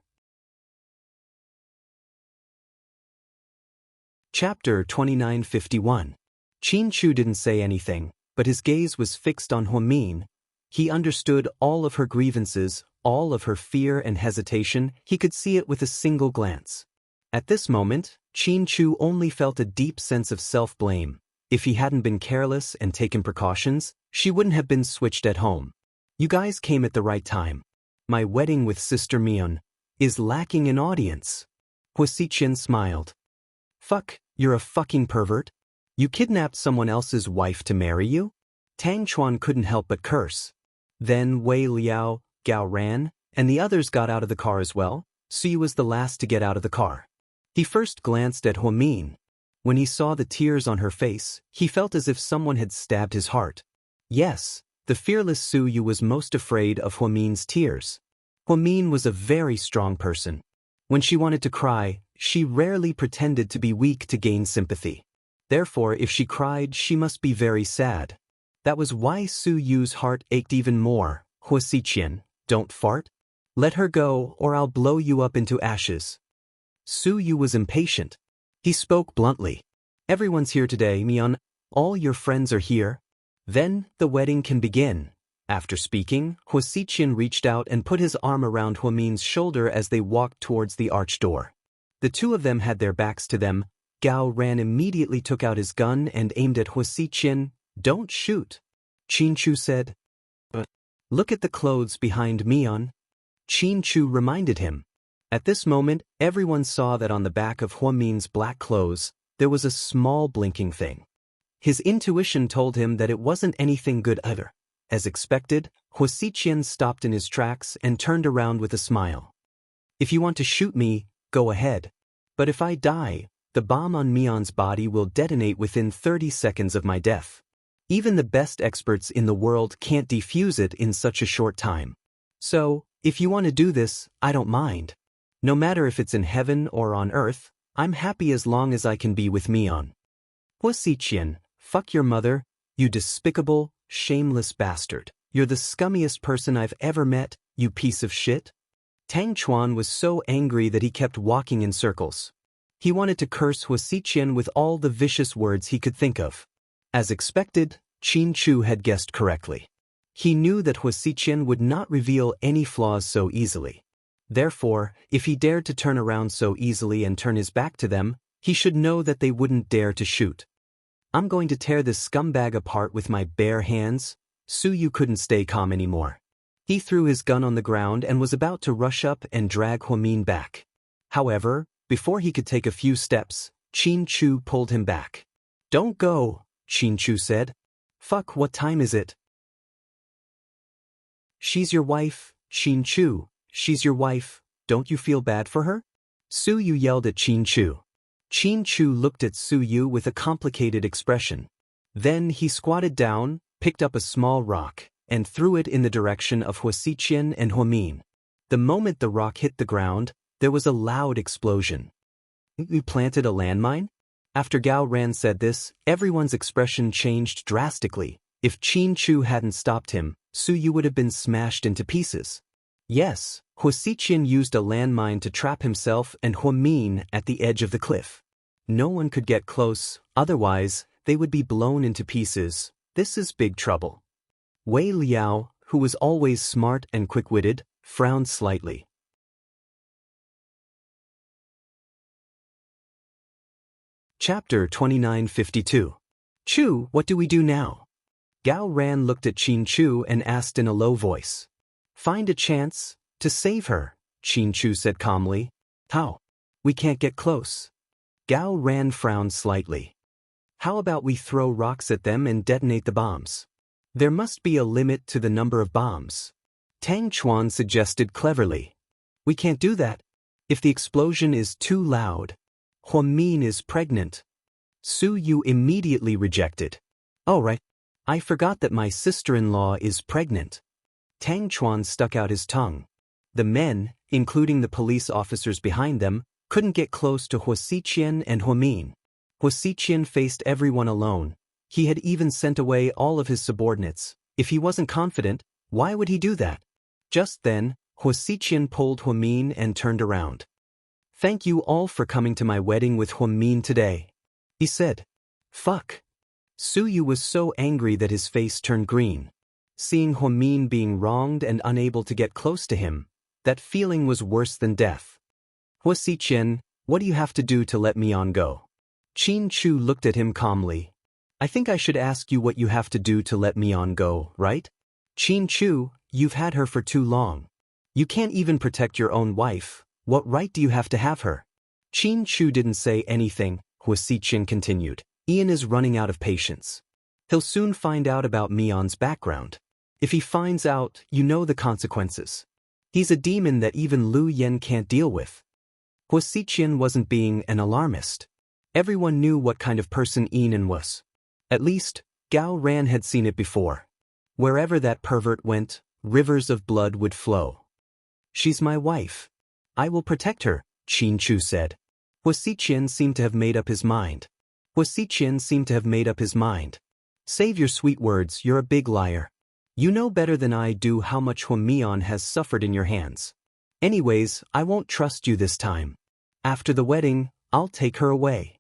Chapter 2951. Qin Chu didn't say anything, but his gaze was fixed on Huamin. He understood all of her grievances, all of her fear and hesitation. He could see it with a single glance. At this moment, Qin Chu only felt a deep sense of self-blame. If he hadn't been careless and taken precautions, she wouldn't have been switched at home. You guys came at the right time. My wedding with Sister Mian is lacking an audience. Hua Xiqian smiled. Fuck, you're a fucking pervert. You kidnapped someone else's wife to marry you? Tang Chuan couldn't help but curse. Then Wei Liao, Gao Ran, and the others got out of the car as well. Su was the last to get out of the car. He first glanced at Huamin. When he saw the tears on her face, he felt as if someone had stabbed his heart. Yes, The fearless Su Yu was most afraid of Huamin's tears. Huamin was a very strong person. When she wanted to cry, she rarely pretended to be weak to gain sympathy. Therefore, if she cried, she must be very sad. That was why Su Yu's heart ached even more. Huasiqian, don't fart. Let her go, or I'll blow you up into ashes. Su Yu was impatient. He spoke bluntly. Everyone's here today, Mian. All your friends are here. Then, the wedding can begin. After speaking, Huasiqian reached out and put his arm around Huamin's shoulder as they walked towards the arch door. The two of them had their backs to them. Gao Ran immediately took out his gun and aimed at Huasiqian. Don't shoot. Qin Chu said. But look at the clothes behind Mian. Qin Chu reminded him. At this moment, everyone saw that on the back of Huamin's black clothes, there was a small blinking thing. His intuition told him that it wasn't anything good either. As expected, Huasiqian stopped in his tracks and turned around with a smile. If you want to shoot me, go ahead. But if I die, the bomb on Mian's body will detonate within 30 seconds of my death. Even the best experts in the world can't defuse it in such a short time. So, if you want to do this, I don't mind. No matter if it's in heaven or on earth, I'm happy as long as I can be with Mian. Huasiqian, fuck your mother, you despicable, shameless bastard. You're the scummiest person I've ever met, you piece of shit. Tang Chuan was so angry that he kept walking in circles. He wanted to curse Huasiqian with all the vicious words he could think of. As expected, Qin Chu had guessed correctly. He knew that Huasiqian would not reveal any flaws so easily. Therefore, if he dared to turn around so easily and turn his back to them, he should know that they wouldn't dare to shoot. I'm going to tear this scumbag apart with my bare hands. Su Yu couldn't stay calm anymore. He threw his gun on the ground and was about to rush up and drag Huamin back. However, before he could take a few steps, Qin Chu pulled him back. Don't go, Qin Chu said. Fuck, what time is it? She's your wife, Qin Chu. She's your wife, don't you feel bad for her? Su Yu yelled at Qin Chu. Qin Chu looked at Su Yu with a complicated expression. Then he squatted down, picked up a small rock, and threw it in the direction of Huasiqian and Huamin. The moment the rock hit the ground, there was a loud explosion. You planted a landmine? After Gao Ran said this, everyone's expression changed drastically. If Qin Chu hadn't stopped him, Su Yu would have been smashed into pieces. Yes, Huasiqian used a landmine to trap himself and Huamin at the edge of the cliff. No one could get close, otherwise, they would be blown into pieces. This is big trouble. Wei Liao, who was always smart and quick-witted, frowned slightly. Chapter 2952. Chu, what do we do now? Gao Ran looked at Qin Chu and asked in a low voice. Find a chance to save her, Qin Chu said calmly. How? We can't get close. Gao Ran frowned slightly. How about we throw rocks at them and detonate the bombs? There must be a limit to the number of bombs. Tang Chuan suggested cleverly. We can't do that. If the explosion is too loud, Huamin is pregnant. Su Yu immediately rejected. Oh right, I forgot that my sister-in-law is pregnant. Tang Chuan stuck out his tongue. The men, including the police officers behind them, couldn't get close to Huasiqian and Huamin. Huasiqian faced everyone alone. He had even sent away all of his subordinates. If he wasn't confident, why would he do that? Just then, Huasiqian pulled Huamin and turned around. Thank you all for coming to my wedding with Huamin today, he said. Fuck. Su Yu was so angry that his face turned green. Seeing Huamin being wronged and unable to get close to him, that feeling was worse than death. Huasiqian, what do you have to do to let Mian go? Qin Chu looked at him calmly. I think I should ask you what you have to do to let Mian go, right? Qin Chu, you've had her for too long. You can't even protect your own wife. What right do you have to have her? Qin Chu didn't say anything, Huasiqian continued. Ian is running out of patience. He'll soon find out about Mian's background. If he finds out, you know the consequences. He's a demon that even Lu Yen can't deal with. Huasiqian wasn't being an alarmist. Everyone knew what kind of person Ian was. At least, Gao Ran had seen it before. Wherever that pervert went, rivers of blood would flow. She's my wife. I will protect her, Xianxia said. Wuxia seemed to have made up his mind. Save your sweet words, you're a big liar. You know better than I do how much Huamian has suffered in your hands. Anyways, I won't trust you this time. After the wedding, I'll take her away.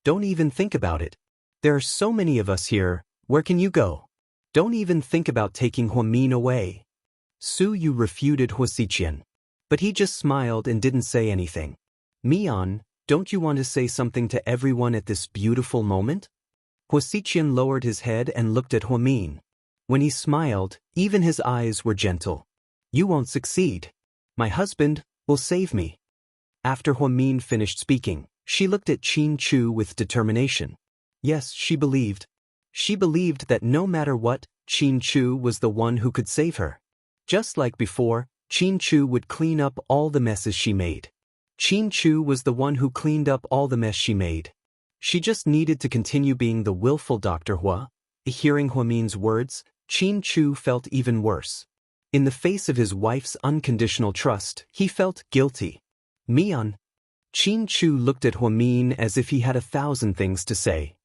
Don't even think about it. There are so many of us here, where can you go? Don't even think about taking Huamian away. Su Yu refuted Wuxia. But he just smiled and didn't say anything. Mian, don't you want to say something to everyone at this beautiful moment? Wuxia lowered his head and looked at Huamian. When he smiled, even his eyes were gentle. You won't succeed. My husband will save me. After Huamian finished speaking, she looked at Xianxia with determination. Yes, she believed. She believed that no matter what, Xianxia was the one who could save her. Just like before, Xianxia would clean up all the messes she made. Xianxia was the one who cleaned up all the mess she made. She just needed to continue being the willful Dr. Hua. Hearing Huamian's words, Xianxia felt even worse. In the face of his wife's unconditional trust, he felt guilty. Mian. Xianxia looked at Huamian as if he had 1,000 things to say.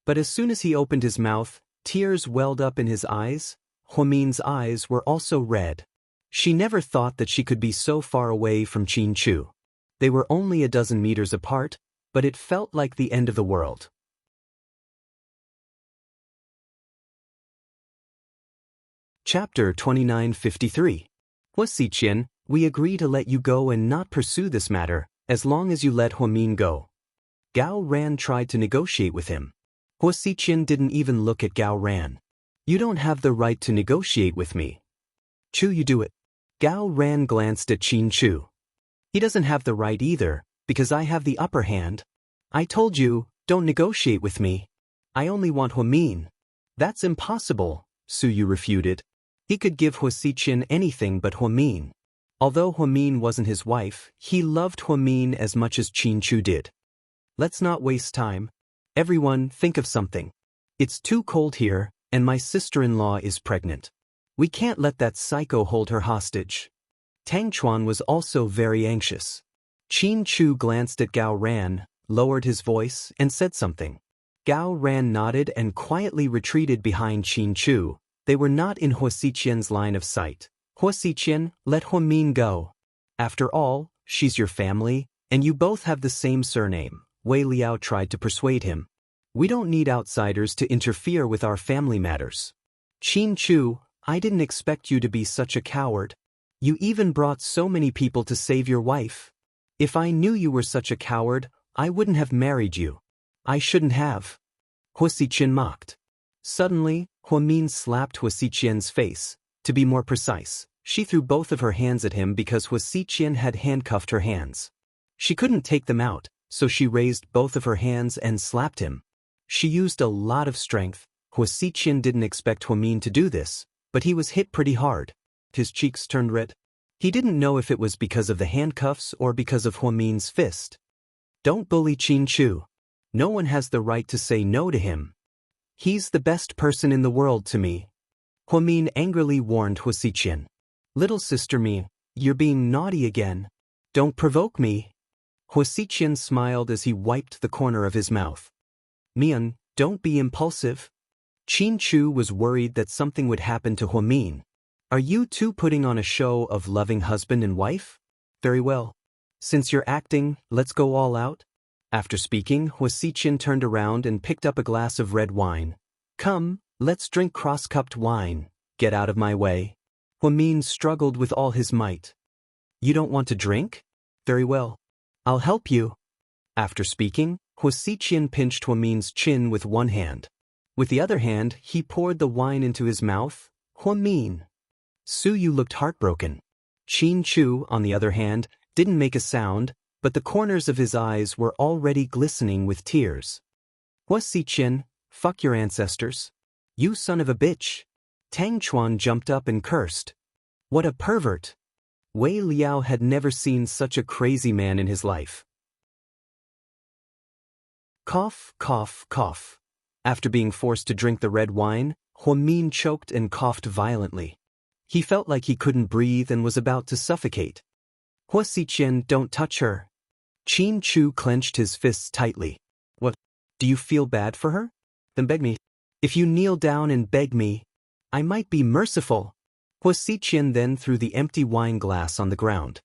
But as soon as he opened his mouth, tears welled up in his eyes. Huamian's eyes were also red. She never thought that she could be so far away from Xianxia. They were only a dozen meters apart, but it felt like the end of the world. Chapter 2953. Wuxia, we agree to let you go and not pursue this matter, as long as you let Huamian go. Gao Ran tried to negotiate with him. Wuxia didn't even look at Gao Ran. You don't have the right to negotiate with me. Chu, you do it. Gao Ran glanced at Xianxia. He doesn't have the right either, because I have the upper hand. I told you, don't negotiate with me. I only want Huamian. That's impossible, Su Yu refuted. He could give Wuxia anything but Huamian. Although Huamian wasn't his wife, he loved Huamian as much as Xianxia did. Let's not waste time. Everyone, think of something. It's too cold here, and my sister-in-law is pregnant. We can't let that psycho hold her hostage. Tang Chuan was also very anxious. Xianxia glanced at Gao Ran, lowered his voice, and said something. Gao Ran nodded and quietly retreated behind Xianxia. They were not in Wuxia's line of sight. Wuxia, let Huamian go. After all, she's your family, and you both have the same surname. Wei Liao tried to persuade him. We don't need outsiders to interfere with our family matters. Xianxia, I didn't expect you to be such a coward. You even brought so many people to save your wife. If I knew you were such a coward, I wouldn't have married you. I shouldn't have. Wuxia mocked. Suddenly, Huamian slapped Wuxia's face. To be more precise, she threw both of her hands at him because Wuxia had handcuffed her hands. She couldn't take them out, so she raised both of her hands and slapped him. She used a lot of strength. Wuxia didn't expect Huamian to do this, but he was hit pretty hard. His cheeks turned red. He didn't know if it was because of the handcuffs or because of Huamian's fist. Don't bully Xianxia. No one has the right to say no to him. He's the best person in the world to me. Huamian angrily warned Wuxia. Little sister me, you're being naughty again. Don't provoke me. Wuxia smiled as he wiped the corner of his mouth. Mian, don't be impulsive. Xianxia was worried that something would happen to Huamian. Are you two putting on a show of loving husband and wife? Very well. Since you're acting, let's go all out. After speaking, Wuxia turned around and picked up a glass of red wine. Come, let's drink cross-cupped wine. Get out of my way. Huamian struggled with all his might. You don't want to drink? Very well. I'll help you. After speaking, Wuxia pinched Huamian's chin with one hand. With the other hand, he poured the wine into his mouth. Huamian. Su Yu looked heartbroken. Xianxia, on the other hand, didn't make a sound, but the corners of his eyes were already glistening with tears. Wuxia, fuck your ancestors. You son of a bitch. Tang Chuan jumped up and cursed. What a pervert. Wei Liao had never seen such a crazy man in his life. Cough, cough, cough. After being forced to drink the red wine, Huamin choked and coughed violently. He felt like he couldn't breathe and was about to suffocate. Hua Xiqian, don't touch her. Qin Chu clenched his fists tightly. What? Do you feel bad for her? Then beg me. If you kneel down and beg me, I might be merciful. Hua Xiqian then threw the empty wine glass on the ground.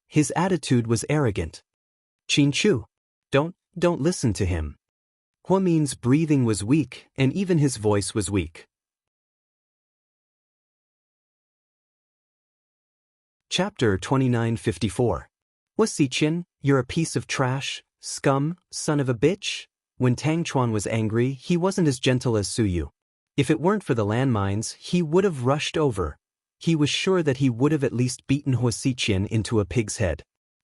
His attitude was arrogant. Qin Chu, don't listen to him. Huamin's breathing was weak, and even his voice was weak. Chapter 2954. Hua Xiqian, you're a piece of trash, scum, son of a bitch. When Tang Chuan was angry, he wasn't as gentle as Su Yu. If it weren't for the landmines, he would have rushed over. He was sure that he would have at least beaten Hua Xiqian into a pig's head.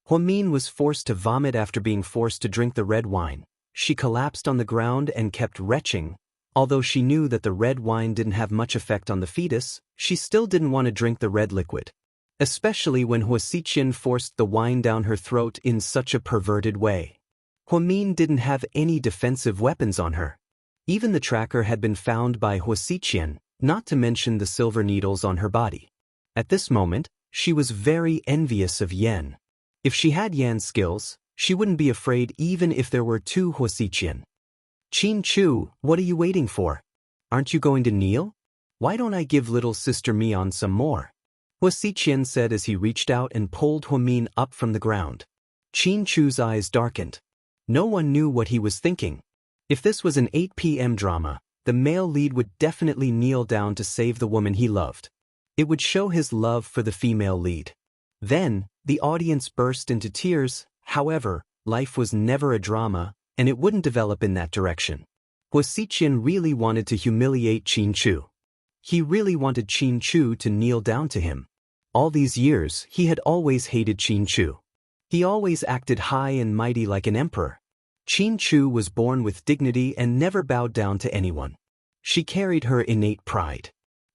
Huamin was forced to vomit after being forced to drink the red wine. She collapsed on the ground and kept retching. Although she knew that the red wine didn't have much effect on the fetus, she still didn't want to drink the red liquid. Especially when Hua Xiqian forced the wine down her throat in such a perverted way. Huamin didn't have any defensive weapons on her. Even the tracker had been found by Hua Xiqian, not to mention the silver needles on her body. At this moment, she was very envious of Yan. If she had Yan's skills, she wouldn't be afraid even if there were two Hua Xiqian. Qin Chu, what are you waiting for? Aren't you going to kneel? Why don't I give little sister Mian some more? Hua Xiqian said as he reached out and pulled Huamin up from the ground. Qin Chu's eyes darkened. No one knew what he was thinking. If this was an 8 p.m. drama, the male lead would definitely kneel down to save the woman he loved. It would show his love for the female lead. Then, the audience burst into tears. However, life was never a drama, and it wouldn't develop in that direction. Hua Xiqian really wanted to humiliate Qin Chu. He really wanted Qin Chu to kneel down to him. All these years, he had always hated Qin Chu. He always acted high and mighty like an emperor. Qin Chu was born with dignity and never bowed down to anyone. She carried her innate pride.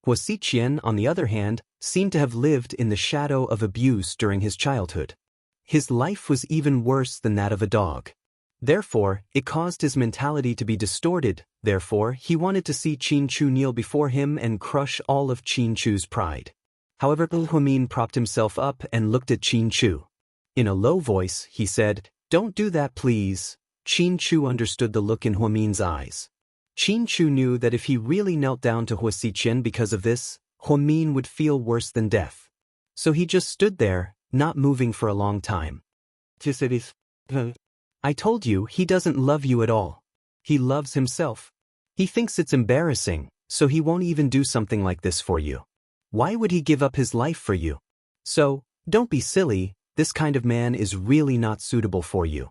Hua Xiqian, on the other hand, seemed to have lived in the shadow of abuse during his childhood. His life was even worse than that of a dog. Therefore, it caused his mentality to be distorted. Therefore, he wanted to see Qin Chu kneel before him and crush all of Qin Chu's pride. However, Huamin propped himself up and looked at Qin Chu. In a low voice, he said, "Don't do that, please." Qin Chu understood the look in Huamin's eyes. Qin Chu knew that if he really knelt down to Hua Xiqian because of this, Huamin would feel worse than death. So he just stood there, not moving for a long time. I told you he doesn't love you at all. He loves himself. He thinks it's embarrassing, so he won't even do something like this for you. Why would he give up his life for you? So, don't be silly, this kind of man is really not suitable for you.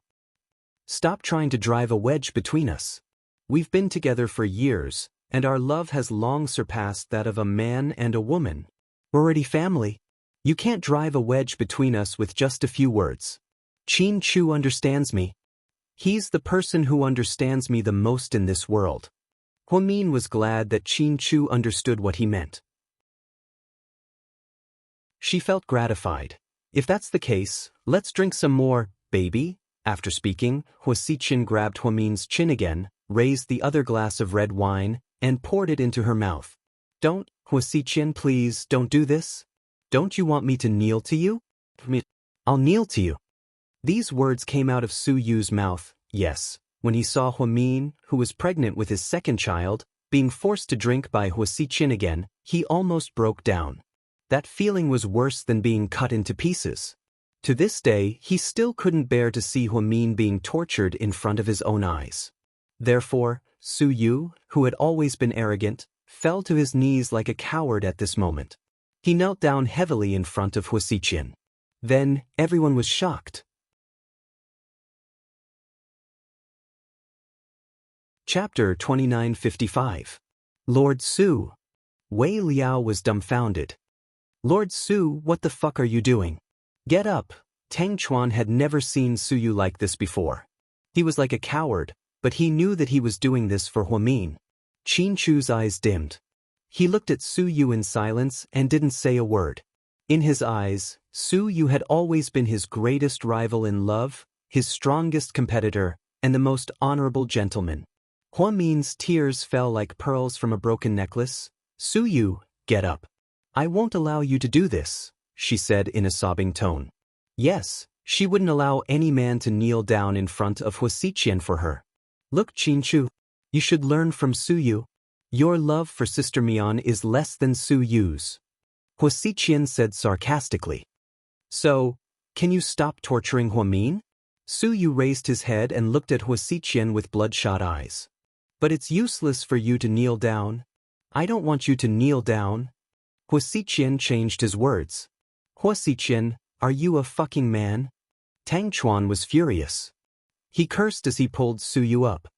Stop trying to drive a wedge between us. We've been together for years, and our love has long surpassed that of a man and a woman. We're already family. You can't drive a wedge between us with just a few words. Qin Chu understands me. He's the person who understands me the most in this world. Huamin was glad that Qin Chu understood what he meant. She felt gratified. If that's the case, let's drink some more, baby. After speaking, Hua Xiqian grabbed Huamin's chin again, raised the other glass of red wine, and poured it into her mouth. Don't, Hua Xiqian, please don't do this. Don't you want me to kneel to you? I'll kneel to you. These words came out of Su Yu's mouth, yes, when he saw Huamin, who was pregnant with his second child, being forced to drink by Hua Xiqian again, he almost broke down. That feeling was worse than being cut into pieces. To this day, he still couldn't bear to see Huamin being tortured in front of his own eyes. Therefore, Su Yu, who had always been arrogant, fell to his knees like a coward at this moment. He knelt down heavily in front of Hua Xiqian. Then, everyone was shocked. Chapter 2955. Lord Su. Wei Liao was dumbfounded. Lord Su, what the fuck are you doing? Get up. Tang Chuan had never seen Su Yu like this before. He was like a coward, but he knew that he was doing this for Huamin. Qin Chu's eyes dimmed. He looked at Su Yu in silence and didn't say a word. In his eyes, Su Yu had always been his greatest rival in love, his strongest competitor, and the most honorable gentleman. Hua Min's tears fell like pearls from a broken necklace. Su Yu, get up. I won't allow you to do this, she said in a sobbing tone. Yes, she wouldn't allow any man to kneel down in front of Wuxia for her. Look, Qinchu, you should learn from Su Yu. Your love for Sister Mian is less than Su Yu's. Wuxia said sarcastically. So, can you stop torturing Hua Min? Su Yu raised his head and looked at Wuxia with bloodshot eyes. But it's useless for you to kneel down. I don't want you to kneel down. Wuxia changed his words. Wuxia, are you a fucking man? Tang Chuan was furious. He cursed as he pulled Su Yu up.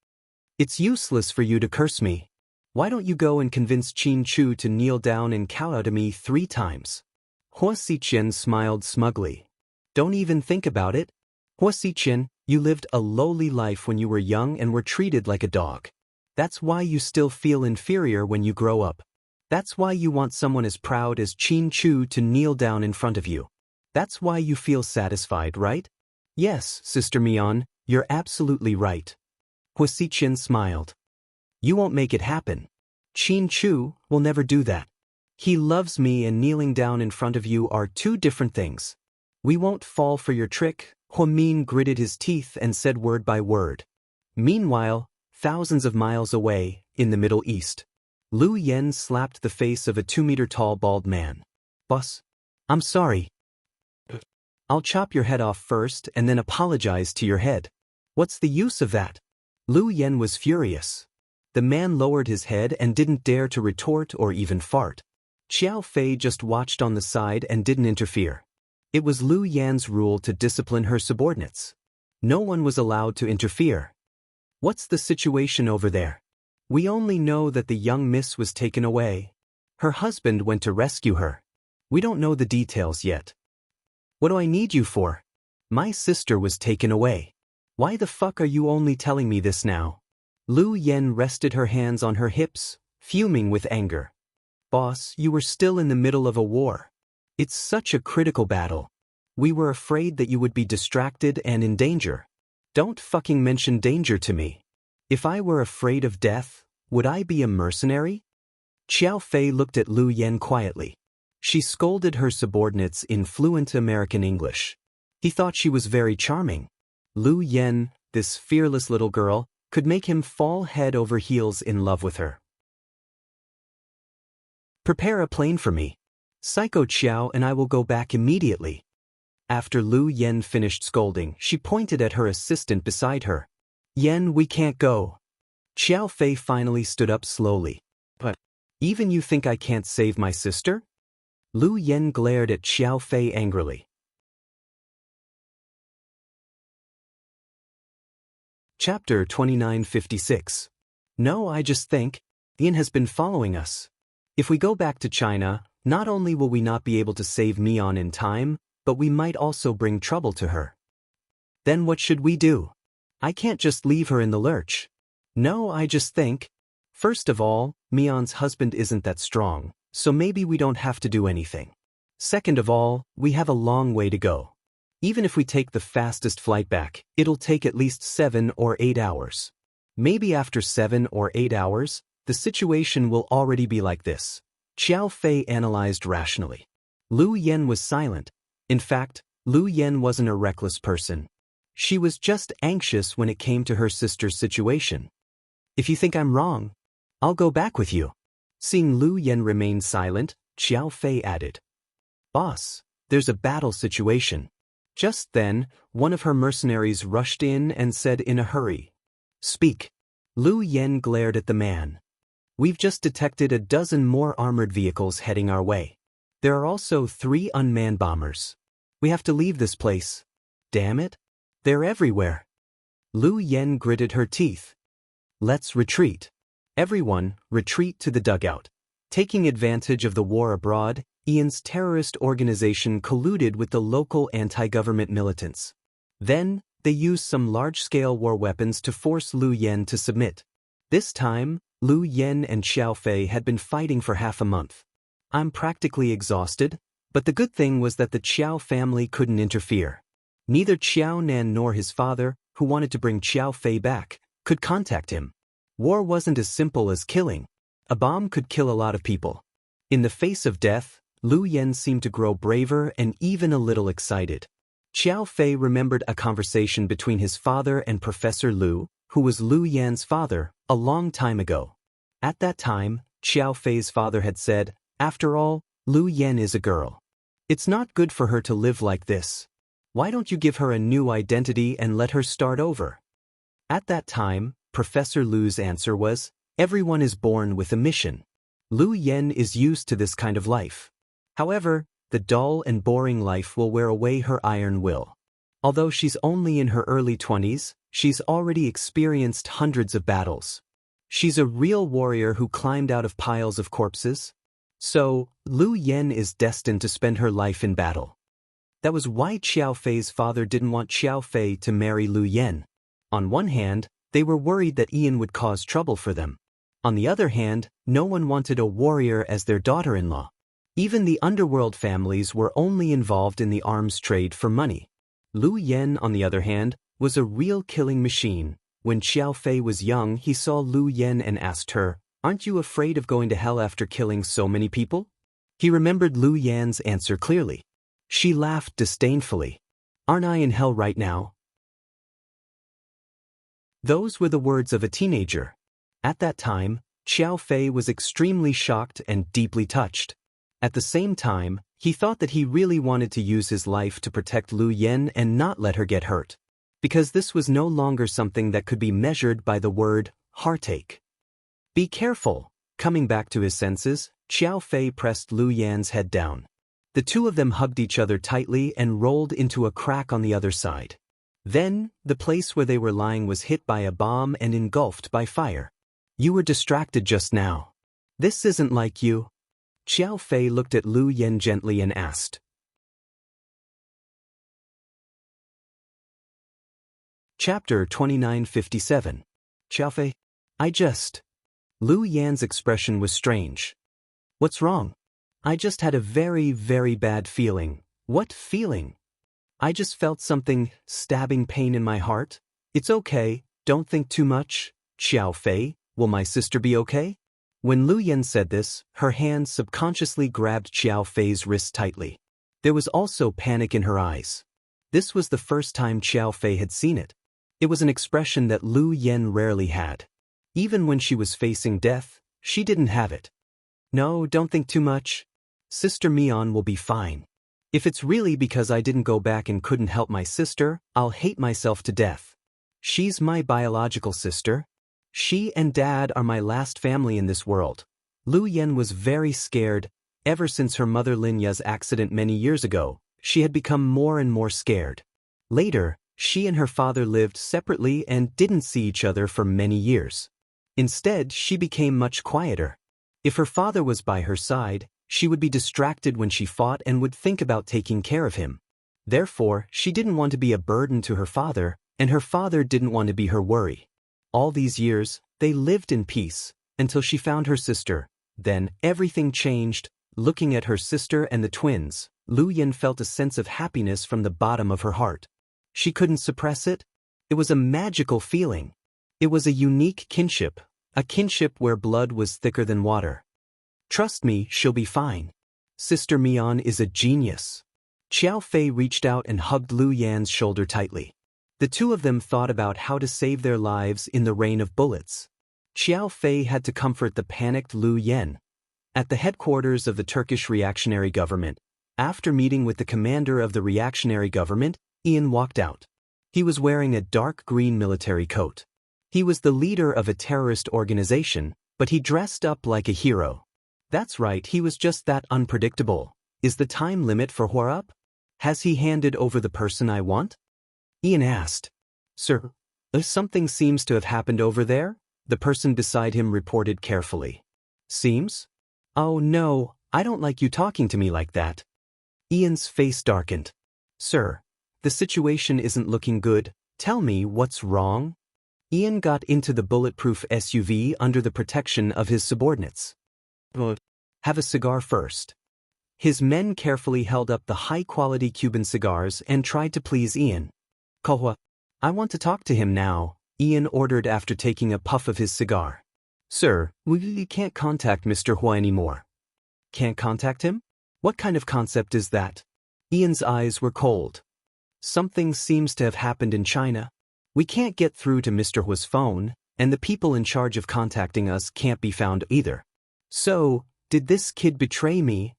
It's useless for you to curse me. Why don't you go and convince Qin Chu to kneel down and kowtow to me 3 times? Wuxia smiled smugly. Don't even think about it. Wuxia, you lived a lowly life when you were young and were treated like a dog. That's why you still feel inferior when you grow up. That's why you want someone as proud as Qin Chu to kneel down in front of you. That's why you feel satisfied, right? Yes, Sister Mian, you're absolutely right. Wuxia smiled. You won't make it happen. Qin Chu will never do that. He loves me, and kneeling down in front of you are 2 different things. We won't fall for your trick. Hua Min gritted his teeth and said word by word. Meanwhile, thousands of miles away, in the Middle East, Lu Yen slapped the face of a 2-meter-tall bald man. Boss, I'm sorry. I'll chop your head off first and then apologize to your head. What's the use of that? Lu Yen was furious. The man lowered his head and didn't dare to retort or even fart. Xiao Fei just watched on the side and didn't interfere. It was Lu Yan's rule to discipline her subordinates. No one was allowed to interfere. What's the situation over there? We only know that the young miss was taken away. Her husband went to rescue her. We don't know the details yet. What do I need you for? My sister was taken away. Why the fuck are you only telling me this now? Lu Yen rested her hands on her hips, fuming with anger. Boss, you were still in the middle of a war. It's such a critical battle. We were afraid that you would be distracted and in danger. Don't fucking mention danger to me. If I were afraid of death, would I be a mercenary? Xiao Fei looked at Lu Yen quietly. She scolded her subordinates in fluent American English. He thought she was very charming. Lu Yen, this fearless little girl, could make him fall head over heels in love with her. Prepare a plane for me. Psycho Xiao and I will go back immediately. After Lu Yen finished scolding, she pointed at her assistant beside her. Yen, we can't go. Xiao Fei finally stood up slowly. But, even you think I can't save my sister? Lu Yen glared at Xiao Fei angrily. Chapter 2956. No, I just think, Yin has been following us. If we go back to China, not only will we not be able to save Mian in time, but we might also bring trouble to her. Then what should we do? I can't just leave her in the lurch. No, I just think. First of all, Mian's husband isn't that strong, so maybe we don't have to do anything. Second of all, we have a long way to go. Even if we take the fastest flight back, it'll take at least 7 or 8 hours. Maybe after 7 or 8 hours, the situation will already be like this. Xiao Fei analyzed rationally. Lu Yen was silent. In fact, Lu Yen wasn't a reckless person. She was just anxious when it came to her sister's situation. If you think I'm wrong, I'll go back with you. Seeing Lu Yen remain silent, Xiao Fei added. Boss, there's a battle situation. Just then, one of her mercenaries rushed in and said in a hurry. Speak. Lu Yen glared at the man. We've just detected a dozen more armored vehicles heading our way. There are also 3 unmanned bombers. We have to leave this place. Damn it. They're everywhere. Lu Yen gritted her teeth. Let's retreat. Everyone, retreat to the dugout. Taking advantage of the war abroad, Ian's terrorist organization colluded with the local anti-government militants. Then, they used some large-scale war weapons to force Lu Yen to submit. This time, Lu Yen and Xiao Fei had been fighting for half a month. I'm practically exhausted, but the good thing was that the Qiao family couldn't interfere. Neither Qiao Nan nor his father, who wanted to bring Xiao Fei back, could contact him. War wasn't as simple as killing. A bomb could kill a lot of people. In the face of death, Lu Yen seemed to grow braver and even a little excited. Xiao Fei remembered a conversation between his father and Professor Lu, who was Lu Yan's father, a long time ago. At that time, Xiao Fei's father had said, "After all, Lu Yan is a girl. It's not good for her to live like this. Why don't you give her a new identity and let her start over?" At that time, Professor Lu's answer was, "Everyone is born with a mission. Lu Yan is used to this kind of life. However, the dull and boring life will wear away her iron will. Although she's only in her early 20s, she's already experienced hundreds of battles. She's a real warrior who climbed out of piles of corpses. So, Lu Yan is destined to spend her life in battle." That was why Xiao Fei's father didn't want Xiao Fei to marry Lu Yan. On one hand, they were worried that Ian would cause trouble for them. On the other hand, no one wanted a warrior as their daughter-in-law. Even the underworld families were only involved in the arms trade for money. Lu Yan, on the other hand, was a real killing machine. When Xiao Fei was young, he saw Lu Yan and asked her, "Aren't you afraid of going to hell after killing so many people?" He remembered Lu Yan's answer clearly. She laughed disdainfully. "Aren't I in hell right now?" Those were the words of a teenager. At that time, Xiao Fei was extremely shocked and deeply touched. At the same time, he thought that he really wanted to use his life to protect Lu Yan and not let her get hurt. Because this was no longer something that could be measured by the word heartache. "Be careful." Coming back to his senses, Xiao Fei pressed Lu Yan's head down. The two of them hugged each other tightly and rolled into a crack on the other side. Then, the place where they were lying was hit by a bomb and engulfed by fire. "You were distracted just now. This isn't like you." Xiao Fei looked at Lu Yan gently and asked. Chapter 2957. Xiao Fei. Lu Yan's expression was strange. "What's wrong?" "I just had a very, very bad feeling." "What feeling?" "I just felt something, stabbing pain in my heart." "It's okay, don't think too much." "Xiao Fei, will my sister be okay?" When Lu Yan said this, her hand subconsciously grabbed Xiao Fei's wrist tightly. There was also panic in her eyes. This was the first time Xiao Fei had seen it. It was an expression that Lu Yan rarely had. Even when she was facing death, she didn't have it. "No, don't think too much. Sister Mian will be fine. If it's really because I didn't go back and couldn't help my sister, I'll hate myself to death. She's my biological sister. She and Dad are my last family in this world." Lu Yan was very scared. Ever since her mother Lin Ya's accident many years ago, she had become more and more scared. Later, she and her father lived separately and didn't see each other for many years. Instead, she became much quieter. If her father was by her side, she would be distracted when she fought and would think about taking care of him. Therefore, she didn't want to be a burden to her father, and her father didn't want to be her worry. All these years, they lived in peace, until she found her sister. Then, everything changed. Looking at her sister and the twins, Lu Yan felt a sense of happiness from the bottom of her heart. She couldn't suppress it. It was a magical feeling. It was a unique kinship, a kinship where blood was thicker than water. "Trust me, she'll be fine. Sister Mian is a genius." Xiao Fei reached out and hugged Lu Yan's shoulder tightly. The two of them thought about how to save their lives in the rain of bullets. Xiao Fei had to comfort the panicked Lu Yan. At the headquarters of the Turkish reactionary government, after meeting with the commander of the reactionary government, Ian walked out. He was wearing a dark green military coat. He was the leader of a terrorist organization, but he dressed up like a hero. That's right, he was just that unpredictable. "Is the time limit for Huarup? Has he handed over the person I want?" Ian asked. "Sir, something seems to have happened over there," the person beside him reported carefully. "Seems? Oh no, I don't like you talking to me like that." Ian's face darkened. "Sir, the situation isn't looking good. Tell me what's wrong." Ian got into the bulletproof SUV under the protection of his subordinates. "Have a cigar first." His men carefully held up the high-quality Cuban cigars and tried to please Ian. "Kohua, I want to talk to him now." Ian ordered after taking a puff of his cigar. Sir, we can't contact Mr. Hua anymore. Can't contact him? What kind of concept is that? Ian's eyes were cold. Something seems to have happened in China. We can't get through to Mr. Hua's phone, and the people in charge of contacting us can't be found either. So, did this kid betray me?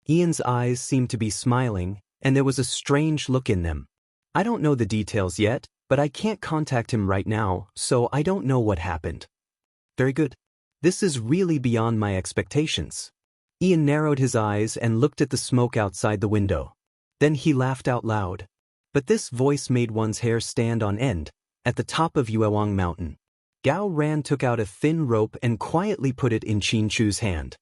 Ian's eyes seemed to be smiling, and there was a strange look in them. I don't know the details yet, but I can't contact him right now, so I don't know what happened. Very good. This is really beyond my expectations. Ian narrowed his eyes and looked at the smoke outside the window. Then he laughed out loud. But this voice made one's hair stand on end. At the top of Yuewang Mountain, Gao Ran took out a thin rope and quietly put it in Qin Chu's hand.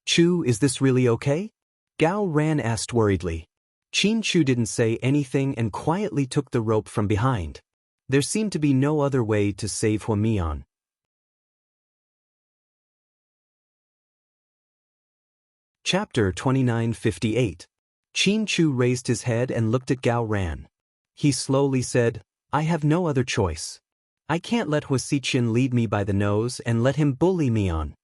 Chu, is this really okay? Gao Ran asked worriedly. Qin Chu didn't say anything and quietly took the rope from behind. There seemed to be no other way to save Hua Mian. Chapter 2958. Qin Chu raised his head and looked at Gao Ran. He slowly said, I have no other choice. I can't let Hua Xiqin lead me by the nose and let him bully me on.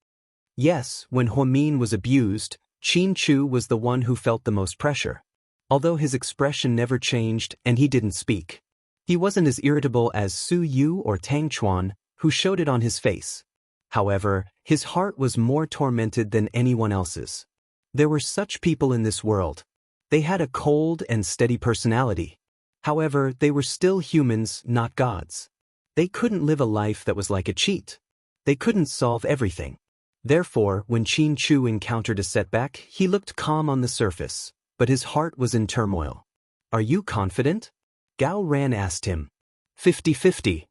Yes, when Hua Min was abused, Qin Chu was the one who felt the most pressure. Although his expression never changed and he didn't speak. He wasn't as irritable as Su Yu or Tang Chuan, who showed it on his face. However, his heart was more tormented than anyone else's. There were such people in this world. They had a cold and steady personality. However, they were still humans, not gods. They couldn't live a life that was like a cheat. They couldn't solve everything. Therefore, when Qin Chu encountered a setback, he looked calm on the surface, but his heart was in turmoil. Are you confident? Gao Ran asked him. 50-50.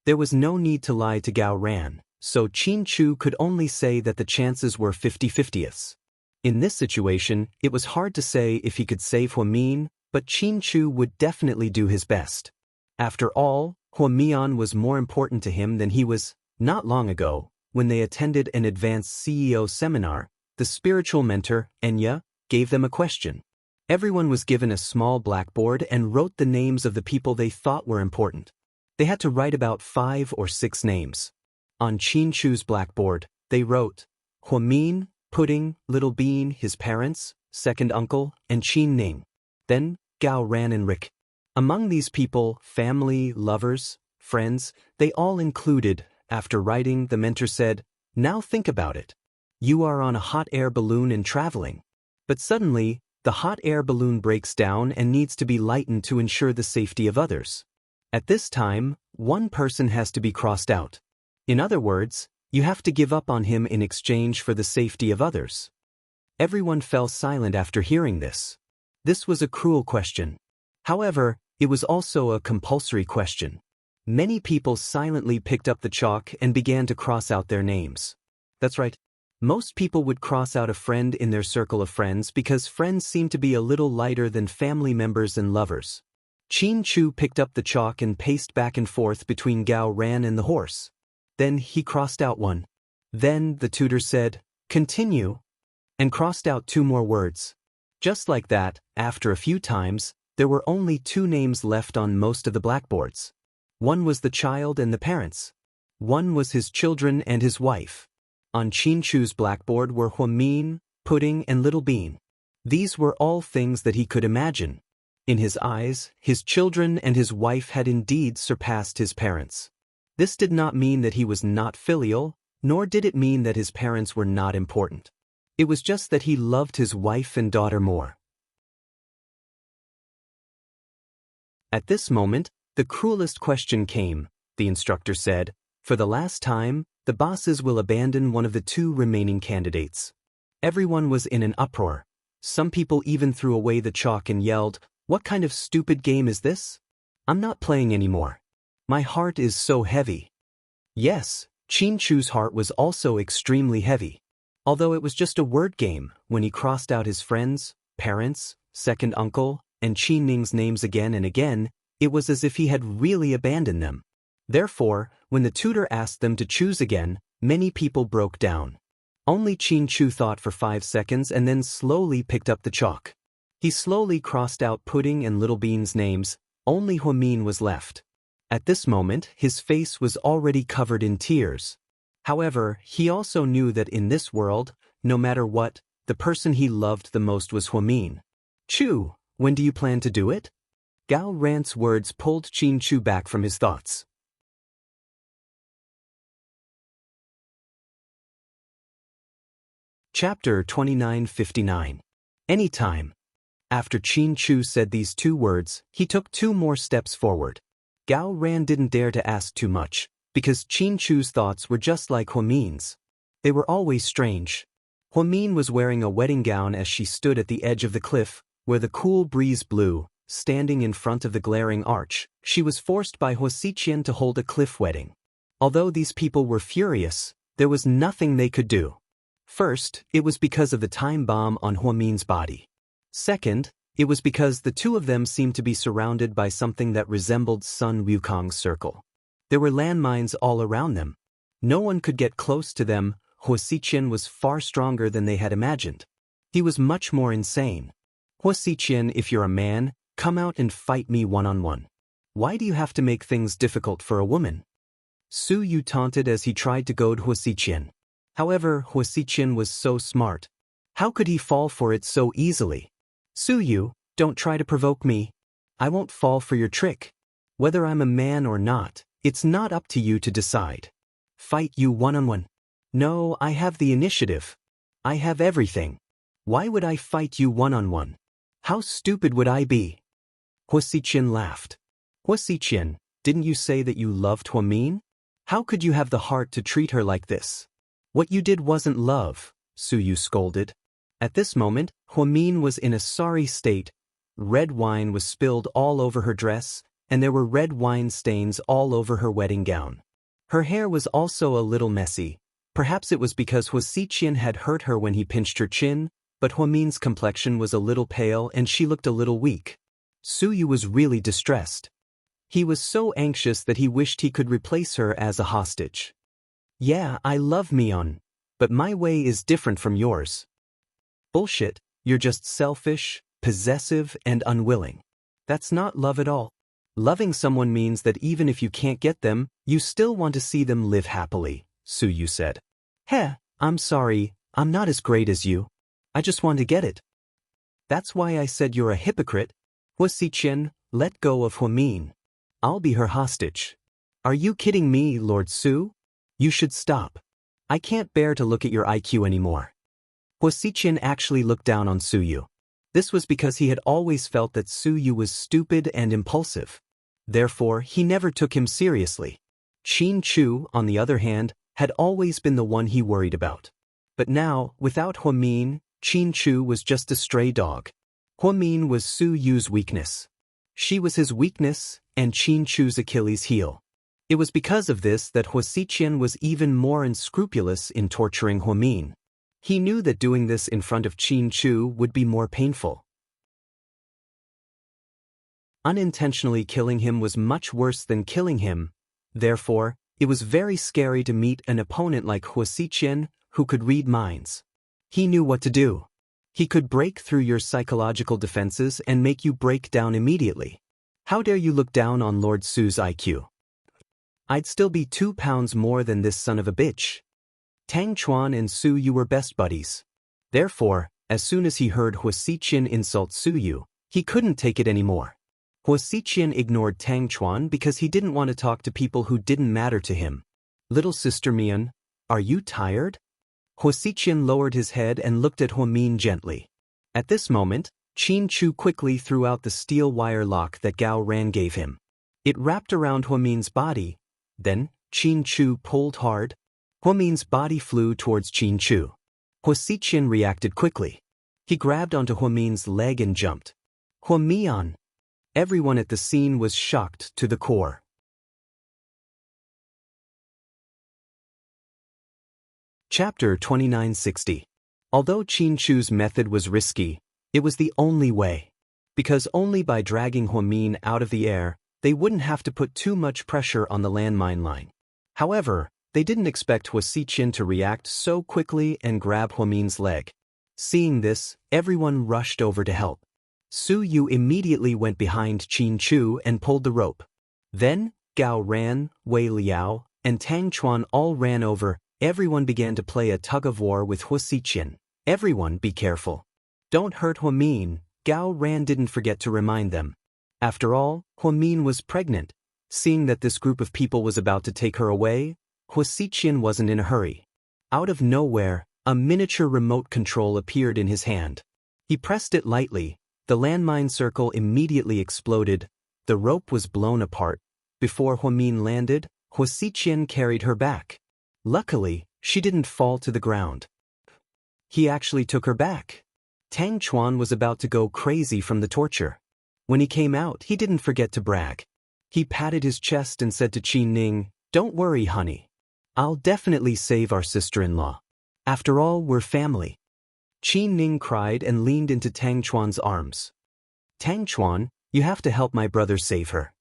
There was no need to lie to Gao Ran, so Qin Chu could only say that the chances were 50-50ths. In this situation, it was hard to say if he could save Hua Min, but Qin Chu would definitely do his best. After all, Hua Mian was more important to him than he was. Not long ago, when they attended an advanced CEO seminar, the spiritual mentor, Enya, gave them a question. Everyone was given a small blackboard and wrote the names of the people they thought were important. They had to write about 5 or 6 names. On Qin Chu's blackboard, they wrote Hua Min, Pudding, Little Bean, his parents, second uncle, and Qin Ning. Then, Gao Ran and Rick. Among these people, family, lovers, friends, they all included. After writing, the mentor said, now think about it. You are on a hot air balloon and traveling. But suddenly, the hot air balloon breaks down and needs to be lightened to ensure the safety of others. At this time, one person has to be crossed out. In other words, you have to give up on him in exchange for the safety of others. Everyone fell silent after hearing this. This was a cruel question. However, it was also a compulsory question. Many people silently picked up the chalk and began to cross out their names. That's right. Most people would cross out a friend in their circle of friends because friends seem to be a little lighter than family members and lovers. Qin Chu picked up the chalk and paced back and forth between Gao Ran and the horse. Then he crossed out one. Then the tutor said, continue, and crossed out 2 more words. Just like that, after a few times, there were only 2 names left on most of the blackboards. One was the child and the parents. One was his children and his wife. On Qin Chu's blackboard were Hua Min, Pudding, and Little Bean. These were all things that he could imagine. In his eyes, his children and his wife had indeed surpassed his parents. This did not mean that he was not filial, nor did it mean that his parents were not important. It was just that he loved his wife and daughter more. At this moment, the cruelest question came. The instructor said, for the last time, the bosses will abandon one of the 2 remaining candidates. Everyone was in an uproar. Some people even threw away the chalk and yelled, what kind of stupid game is this? I'm not playing anymore. My heart is so heavy. Yes, Qin Chu's heart was also extremely heavy. Although it was just a word game, when he crossed out his friends, parents, second uncle, and Qin Ning's names again and again, it was as if he had really abandoned them. Therefore, when the tutor asked them to choose again, many people broke down. Only Qin Chu thought for 5 seconds and then slowly picked up the chalk. He slowly crossed out Pudding and Little Bean's names, Only Huamin was left. At this moment, his face was already covered in tears. However, he also knew that in this world, no matter what, the person he loved the most was Huamin. Chu, when do you plan to do it? Gao Ran's words pulled Qin Chu back from his thoughts. Chapter 2959. Anytime. After Qin Chu said these two words, he took 2 more steps forward. Gao Ran didn't dare to ask too much, because Qin Chu's thoughts were just like Huamin's. They were always strange. Huamin was wearing a wedding gown as she stood at the edge of the cliff, where the cool breeze blew, standing in front of the glaring arch. She was forced by Huaxiqian to hold a cliff wedding. Although these people were furious, there was nothing they could do. First, it was because of the time bomb on Huamin's body. Second, it was because the two of them seemed to be surrounded by something that resembled Sun Wukong's circle. There were landmines all around them. No one could get close to them. Huaxiqian was far stronger than they had imagined. He was much more insane. Huaxiqian, if you're a man, come out and fight me one-on-one. Why do you have to make things difficult for a woman? Su Yu taunted as he tried to goad Huaxiqian. However, Huaxiqian was so smart. How could he fall for it so easily? Su Yu, don't try to provoke me. I won't fall for your trick. Whether I'm a man or not, it's not up to you to decide. Fight you one-on-one. No, I have the initiative. I have everything. Why would I fight you one-on-one? How stupid would I be? Huaxiqian laughed. Huaxiqian, didn't you say that you loved Huamin? How could you have the heart to treat her like this? What you did wasn't love, Su Yu scolded. At this moment, Huamin was in a sorry state. Red wine was spilled all over her dress, and there were red wine stains all over her wedding gown. Her hair was also a little messy. Perhaps it was because Huaxiqian had hurt her when he pinched her chin, but Huamin's complexion was a little pale and she looked a little weak. Su Yu was really distressed. He was so anxious that he wished he could replace her as a hostage. Yeah, I love Mion, but my way is different from yours. Bullshit, you're just selfish, possessive, and unwilling. That's not love at all. Loving someone means that even if you can't get them, you still want to see them live happily, Su Yu said. Heh, I'm sorry, I'm not as great as you. I just want to get it. That's why I said you're a hypocrite. Huaxiqian, let go of Huamin. I'll be her hostage. Are you kidding me, Lord Su? You should stop. I can't bear to look at your IQ anymore. Huaxiqian actually looked down on Su Yu. This was because he had always felt that Su Yu was stupid and impulsive. Therefore, he never took him seriously. Qin Chu, on the other hand, had always been the one he worried about. But now, without Huamin, Qin Chu was just a stray dog. Huamin was Su Yu's weakness. She was his weakness and Qin Chu's Achilles heel. It was because of this that Huaxiqian was even more unscrupulous in torturing Huamin. He knew that doing this in front of Qin Chu would be more painful. Unintentionally killing him was much worse than killing him. Therefore, it was very scary to meet an opponent like Huaxiqian, who could read minds. He knew what to do. He could break through your psychological defenses and make you break down immediately. How dare you look down on Lord Su's IQ? I'd still be 2 pounds more than this son of a bitch. Tang Chuan and Su Yu were best buddies. Therefore, as soon as he heard Huaxiqian insult Su Yu, he couldn't take it anymore. Huaxiqian ignored Tang Chuan because he didn't want to talk to people who didn't matter to him. Little sister Mian, are you tired? Huaxiqian lowered his head and looked at Huamin gently. At this moment, Qin Chu quickly threw out the steel wire lock that Gao Ran gave him. It wrapped around Huamin's body. Then, Qin Chu pulled hard. Huamin's body flew towards Qin Chu. Huaxiqian reacted quickly. He grabbed onto Huamin's leg and jumped. Huamian! Everyone at the scene was shocked to the core. Chapter 2960. Although Qin Chu's method was risky, it was the only way. Because only by dragging Huamin out of the air, they wouldn't have to put too much pressure on the landmine line. However, they didn't expect Huaxiqian to react so quickly and grab Huamin's leg. Seeing this, everyone rushed over to help. Su Yu immediately went behind Qin Chu and pulled the rope. Then, Gao Ran, Wei Liao, and Tang Chuan all ran over. Everyone began to play a tug-of-war with Huasiqian. Everyone be careful. Don't hurt Huamin, Gao Ran didn't forget to remind them. After all, Huamin was pregnant. Seeing that this group of people was about to take her away, Huasiqian wasn't in a hurry. Out of nowhere, a miniature remote control appeared in his hand. He pressed it lightly. The landmine circle immediately exploded. The rope was blown apart. Before Huamin landed, Huasiqian carried her back. Luckily, she didn't fall to the ground. He actually took her back. Tang Chuan was about to go crazy from the torture. When he came out, he didn't forget to brag. He patted his chest and said to Qin Ning, "Don't worry, honey. I'll definitely save our sister-in-law. After all, we're family." Qin Ning cried and leaned into Tang Chuan's arms. "Tang Chuan, you have to help my brother save her.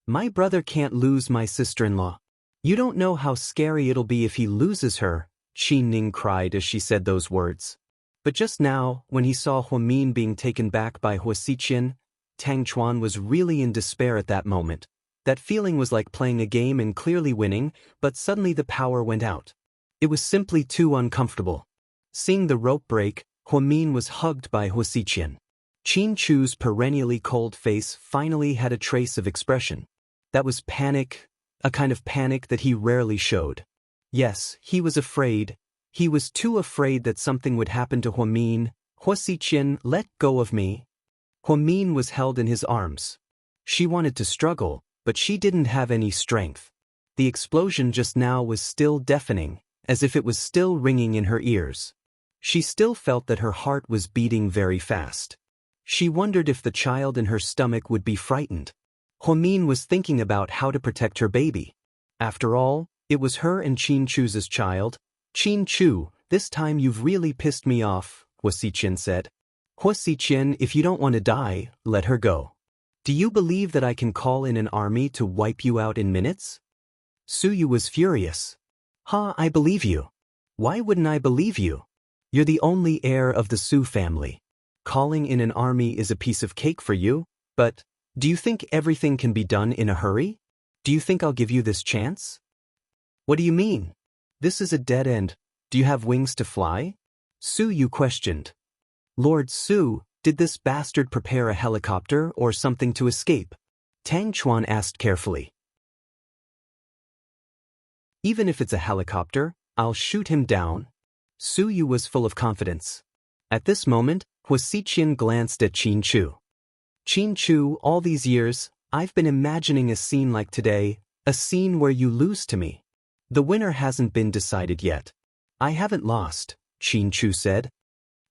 My brother can't lose my sister-in-law. You don't know how scary it'll be if he loses her," Qin Ning cried as she said those words. But just now, when he saw Huamin being taken back by Huasiqian, Tang Chuan was really in despair at that moment. That feeling was like playing a game and clearly winning, but suddenly the power went out. It was simply too uncomfortable. Seeing the rope break, Huamin was hugged by Huasiqian. Qin Chu's perennially cold face finally had a trace of expression. That was panic, a kind of panic that he rarely showed. Yes, he was afraid. He was too afraid that something would happen to Huamin. "Huasiqian, let go of me." Huamin was held in his arms. She wanted to struggle, but she didn't have any strength. The explosion just now was still deafening, as if it was still ringing in her ears. She still felt that her heart was beating very fast. She wondered if the child in her stomach would be frightened. Huamin was thinking about how to protect her baby. After all, it was her and Qin Chu's child. "Qin Chu, this time you've really pissed me off," Huasiqian said. "Huasiqian, if you don't want to die, let her go. Do you believe that I can call in an army to wipe you out in minutes?" Su Yu was furious. I believe you. Why wouldn't I believe you? You're the only heir of the Su family. Calling in an army is a piece of cake for you, but do you think everything can be done in a hurry? Do you think I'll give you this chance? What do you mean? This is a dead end. Do you have wings to fly? Su Yu questioned. Lord Su, did this bastard prepare a helicopter or something to escape? Tang Chuan asked carefully. Even if it's a helicopter, I'll shoot him down. Su Yu was full of confidence. At this moment, Huasiqian glanced at Qin Chu. "Qin Chu, all these years, I've been imagining a scene like today, a scene where you lose to me. The winner hasn't been decided yet." "I haven't lost," Qin Chu said.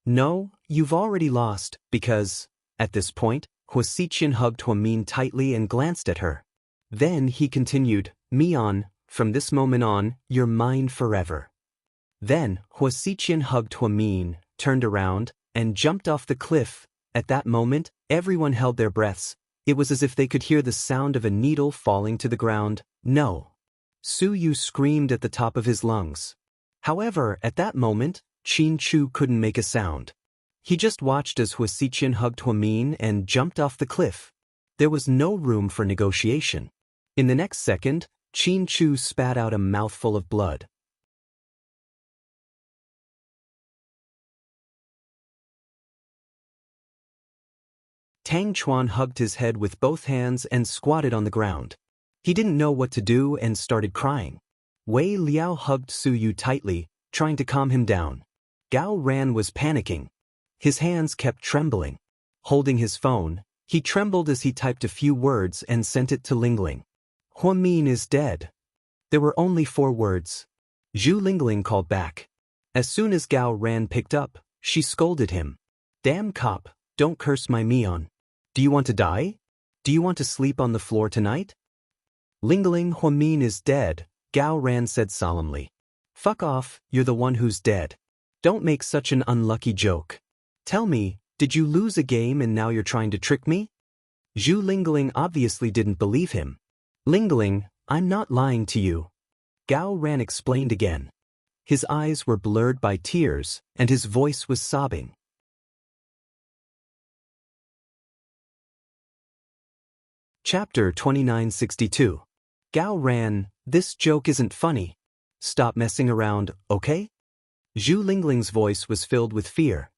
"No, you've already lost, because..." At this point, Huasiqian hugged Huamin tightly and glanced at her. Then he continued, "Mian, from this moment on, you're mine forever." Then, Huasiqian hugged Huamin, turned around, and jumped off the cliff. At that moment, everyone held their breaths. It was as if they could hear the sound of a needle falling to the ground. "No!" Su Yu screamed at the top of his lungs. However, at that moment, Qin Chu couldn't make a sound. He just watched as Huasiqian hugged Huamin and jumped off the cliff. There was no room for negotiation. In the next second, Qin Chu spat out a mouthful of blood. Tang Chuan hugged his head with both hands and squatted on the ground. He didn't know what to do and started crying. Wei Liao hugged Su Yu tightly, trying to calm him down. Gao Ran was panicking. His hands kept trembling. Holding his phone, he trembled as he typed a few words and sent it to Lingling. "Huamin is dead." There were only 4 words. Zhu Lingling called back. As soon as Gao Ran picked up, she scolded him. "Damn cop, don't curse my Mian. Do you want to die? Do you want to sleep on the floor tonight?" "Lingling, Huamin is dead," Gao Ran said solemnly. "Fuck off, you're the one who's dead. Don't make such an unlucky joke. Tell me, did you lose a game and now you're trying to trick me?" Zhu Lingling obviously didn't believe him. "Lingling, I'm not lying to you." Gao Ran explained again. His eyes were blurred by tears, and his voice was sobbing. Chapter 2962. Gao ran, "This joke isn't funny. Stop messing around, okay?" Zhu Lingling's voice was filled with fear.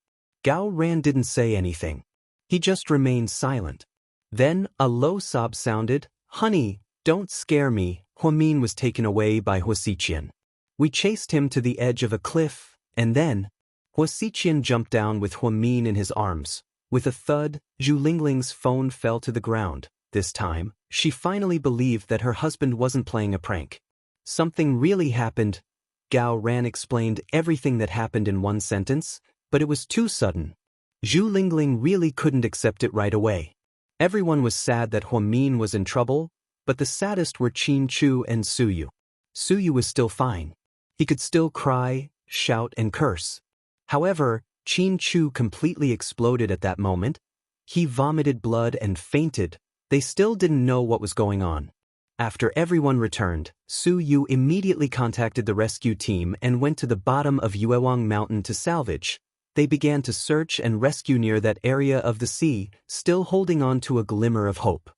Gao Ran didn't say anything. He just remained silent. Then, a low sob sounded. "Honey, don't scare me." Huamin was taken away by Huasiqian. We chased him to the edge of a cliff, and then Huasiqian jumped down with Huamin in his arms. With a thud, Zhu Lingling's phone fell to the ground. This time, she finally believed that her husband wasn't playing a prank. Something really happened. Gao Ran explained everything that happened in one sentence, but it was too sudden. Zhu Lingling really couldn't accept it right away. Everyone was sad that Huamin was in trouble, but the saddest were Qin Chu and Suyu. Suyu was still fine. He could still cry, shout, and curse. However, Qin Chu completely exploded at that moment. He vomited blood and fainted. They still didn't know what was going on. After everyone returned, Su Yu immediately contacted the rescue team and went to the bottom of Yuewang Mountain to salvage. They began to search and rescue near that area of the sea, still holding on to a glimmer of hope.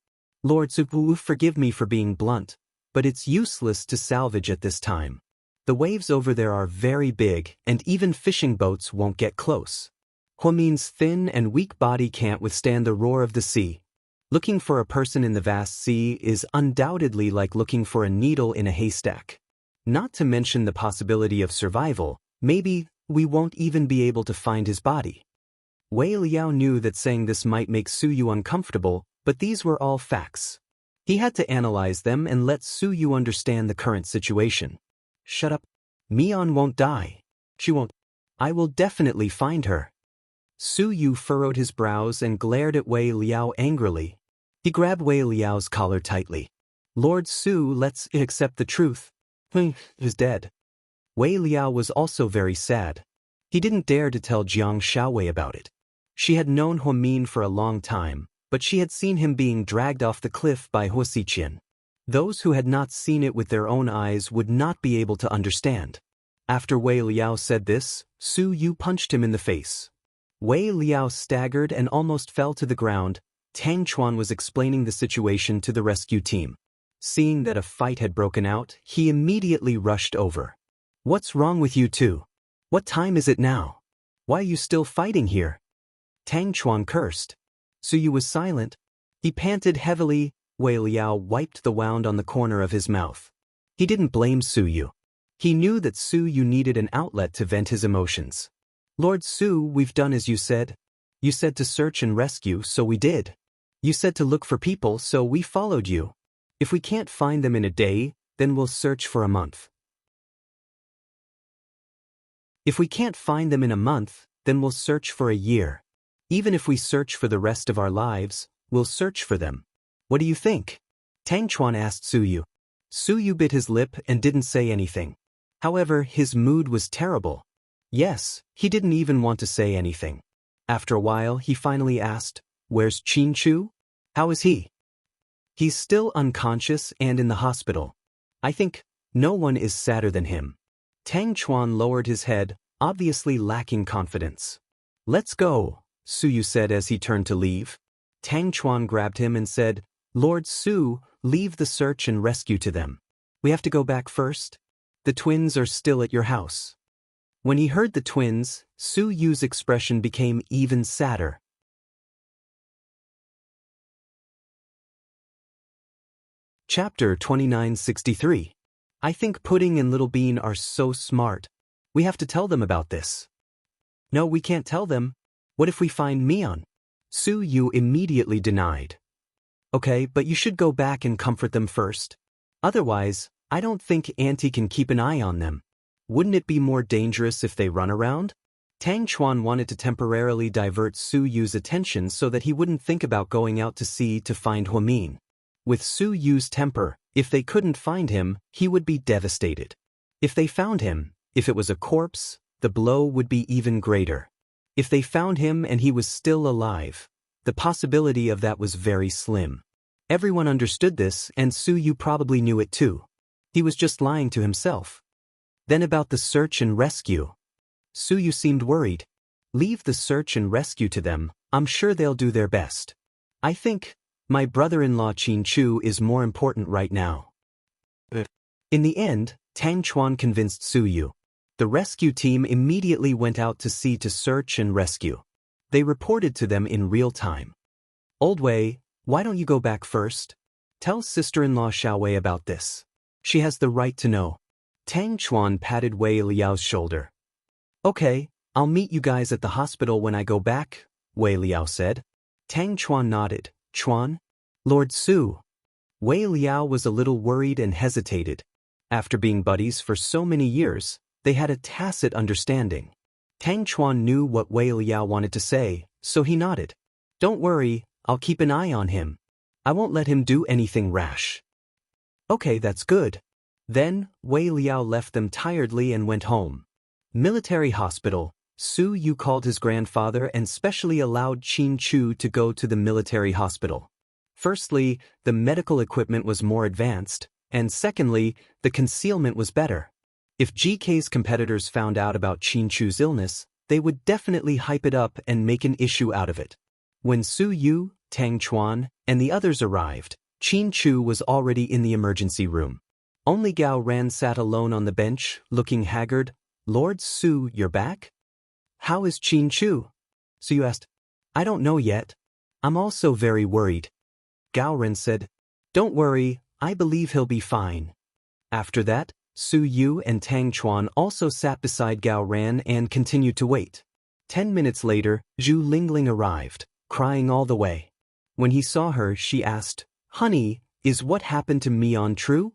Lord Zupu, forgive me for being blunt, but it's useless to salvage at this time. The waves over there are very big, and even fishing boats won't get close. Huamin's thin and weak body can't withstand the roar of the sea. Looking for a person in the vast sea is undoubtedly like looking for a needle in a haystack. Not to mention the possibility of survival, maybe we won't even be able to find his body. Wei Liao knew that saying this might make Su Yu uncomfortable, but these were all facts. He had to analyze them and let Su Yu understand the current situation. Shut up. Mian won't die. She won't. I will definitely find her. Su Yu furrowed his brows and glared at Wei Liao angrily. He grabbed Wei Liao's collar tightly. Lord Su, let's accept the truth. He is dead. Wei Liao was also very sad. He didn't dare to tell Jiang Xiaowei about it. She had known Huamin for a long time, but she had seen him being dragged off the cliff by Huasiqian. Those who had not seen it with their own eyes would not be able to understand. After Wei Liao said this, Su Yu punched him in the face. Wei Liao staggered and almost fell to the ground. Tang Chuan was explaining the situation to the rescue team. Seeing that a fight had broken out, he immediately rushed over. What's wrong with you two? What time is it now? Why are you still fighting here? Tang Chuan cursed. Su Yu was silent. He panted heavily. Wei Liao wiped the wound on the corner of his mouth. He didn't blame Su Yu. He knew that Su Yu needed an outlet to vent his emotions. Lord Su, we've done as you said. You said to search and rescue, so we did. You said to look for people, so we followed you. If we can't find them in a day, then we'll search for a month. If we can't find them in a month, then we'll search for a year. Even if we search for the rest of our lives, we'll search for them. What do you think? Tang Chuan asked Su Yu. Su Yu bit his lip and didn't say anything. However, his mood was terrible. Yes, he didn't even want to say anything. After a while, he finally asked, Where's Qin Chu? How is he? He's still unconscious and in the hospital. I think no one is sadder than him. Tang Chuan lowered his head, obviously lacking confidence. Let's go, Su Yu said as he turned to leave. Tang Chuan grabbed him and said, Lord Su, leave the search and rescue to them. We have to go back first. The twins are still at your house. When he heard the twins, Su Yu's expression became even sadder. Chapter 2963. I think Pudding and Little Bean are so smart. We have to tell them about this. No, we can't tell them. What if we find Mian? Su Yu immediately denied. Okay, but you should go back and comfort them first. Otherwise, I don't think Auntie can keep an eye on them. Wouldn't it be more dangerous if they run around? Tang Chuan wanted to temporarily divert Su Yu's attention so that he wouldn't think about going out to sea to find Huamin. With Su Yu's temper, if they couldn't find him, he would be devastated. If they found him, if it was a corpse, the blow would be even greater. If they found him and he was still alive, the possibility of that was very slim. Everyone understood this, and Su Yu probably knew it too. He was just lying to himself. Then about the search and rescue. Su Yu seemed worried. Leave the search and rescue to them, I'm sure they'll do their best. I think My brother-in-law Qin Chu is more important right now. In the end, Tang Chuan convinced Su Yu. The rescue team immediately went out to sea to search and rescue. They reported to them in real time. Old Wei, why don't you go back first? Tell sister-in-law Xiao Wei about this. She has the right to know. Tang Chuan patted Wei Liao's shoulder. Okay, I'll meet you guys at the hospital when I go back, Wei Liao said. Tang Chuan nodded. Chuan? Lord Su. Wei Liao was a little worried and hesitated. After being buddies for so many years, they had a tacit understanding. Tang Chuan knew what Wei Liao wanted to say, so he nodded. Don't worry, I'll keep an eye on him. I won't let him do anything rash. Okay, that's good. Then, Wei Liao left them tiredly and went home. Military hospital. Su Yu called his grandfather and specially allowed Qin Chu to go to the military hospital. Firstly, the medical equipment was more advanced, and secondly, the concealment was better. If GK's competitors found out about Qin Chu's illness, they would definitely hype it up and make an issue out of it. When Su Yu, Tang Chuan, and the others arrived, Qin Chu was already in the emergency room. Only Gao Ran sat alone on the bench, looking haggard. Lord Su, you're back? How is Qin Chu? Su Yu asked. I don't know yet. I'm also very worried. Gao Ran said, Don't worry, I believe he'll be fine. After that, Su Yu and Tang Chuan also sat beside Gao Ran and continued to wait. 10 minutes later, Zhu Lingling arrived, crying all the way. When he saw her, she asked, Honey, is what happened to Mian true?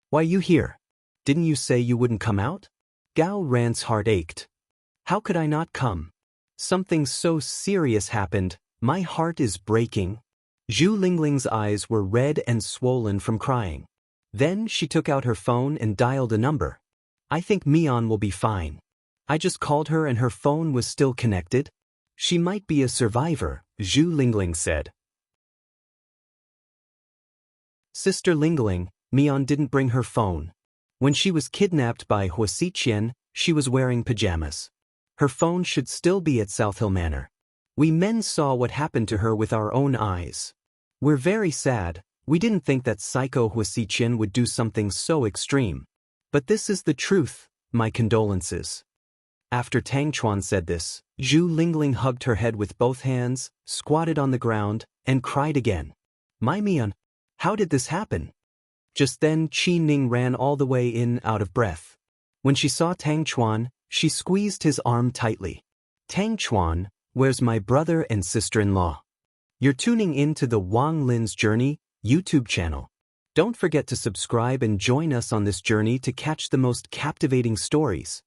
Why you here? Didn't you say you wouldn't come out? Gao Ran's heart ached. How could I not come? Something so serious happened, my heart is breaking. Zhu Lingling's eyes were red and swollen from crying. Then she took out her phone and dialed a number. I think Mian will be fine. I just called her and her phone was still connected. She might be a survivor, Zhu Lingling said. Sister Lingling, Mian didn't bring her phone. When she was kidnapped by Huasiqian, she was wearing pajamas. Her phone should still be at South Hill Manor. We men saw what happened to her with our own eyes. We're very sad. We didn't think that Psycho Huasiqian would do something so extreme. But this is the truth, my condolences. After Tang Chuan said this, Zhu Lingling hugged her head with both hands, squatted on the ground, and cried again. My Mian, how did this happen? Just then Qi Ning ran all the way in out of breath. When she saw Tang Chuan, she squeezed his arm tightly. Tang Chuan, where's my brother and sister-in-law? You're tuning in to the Wang Lin's Journey YouTube channel. Don't forget to subscribe and join us on this journey to catch the most captivating stories.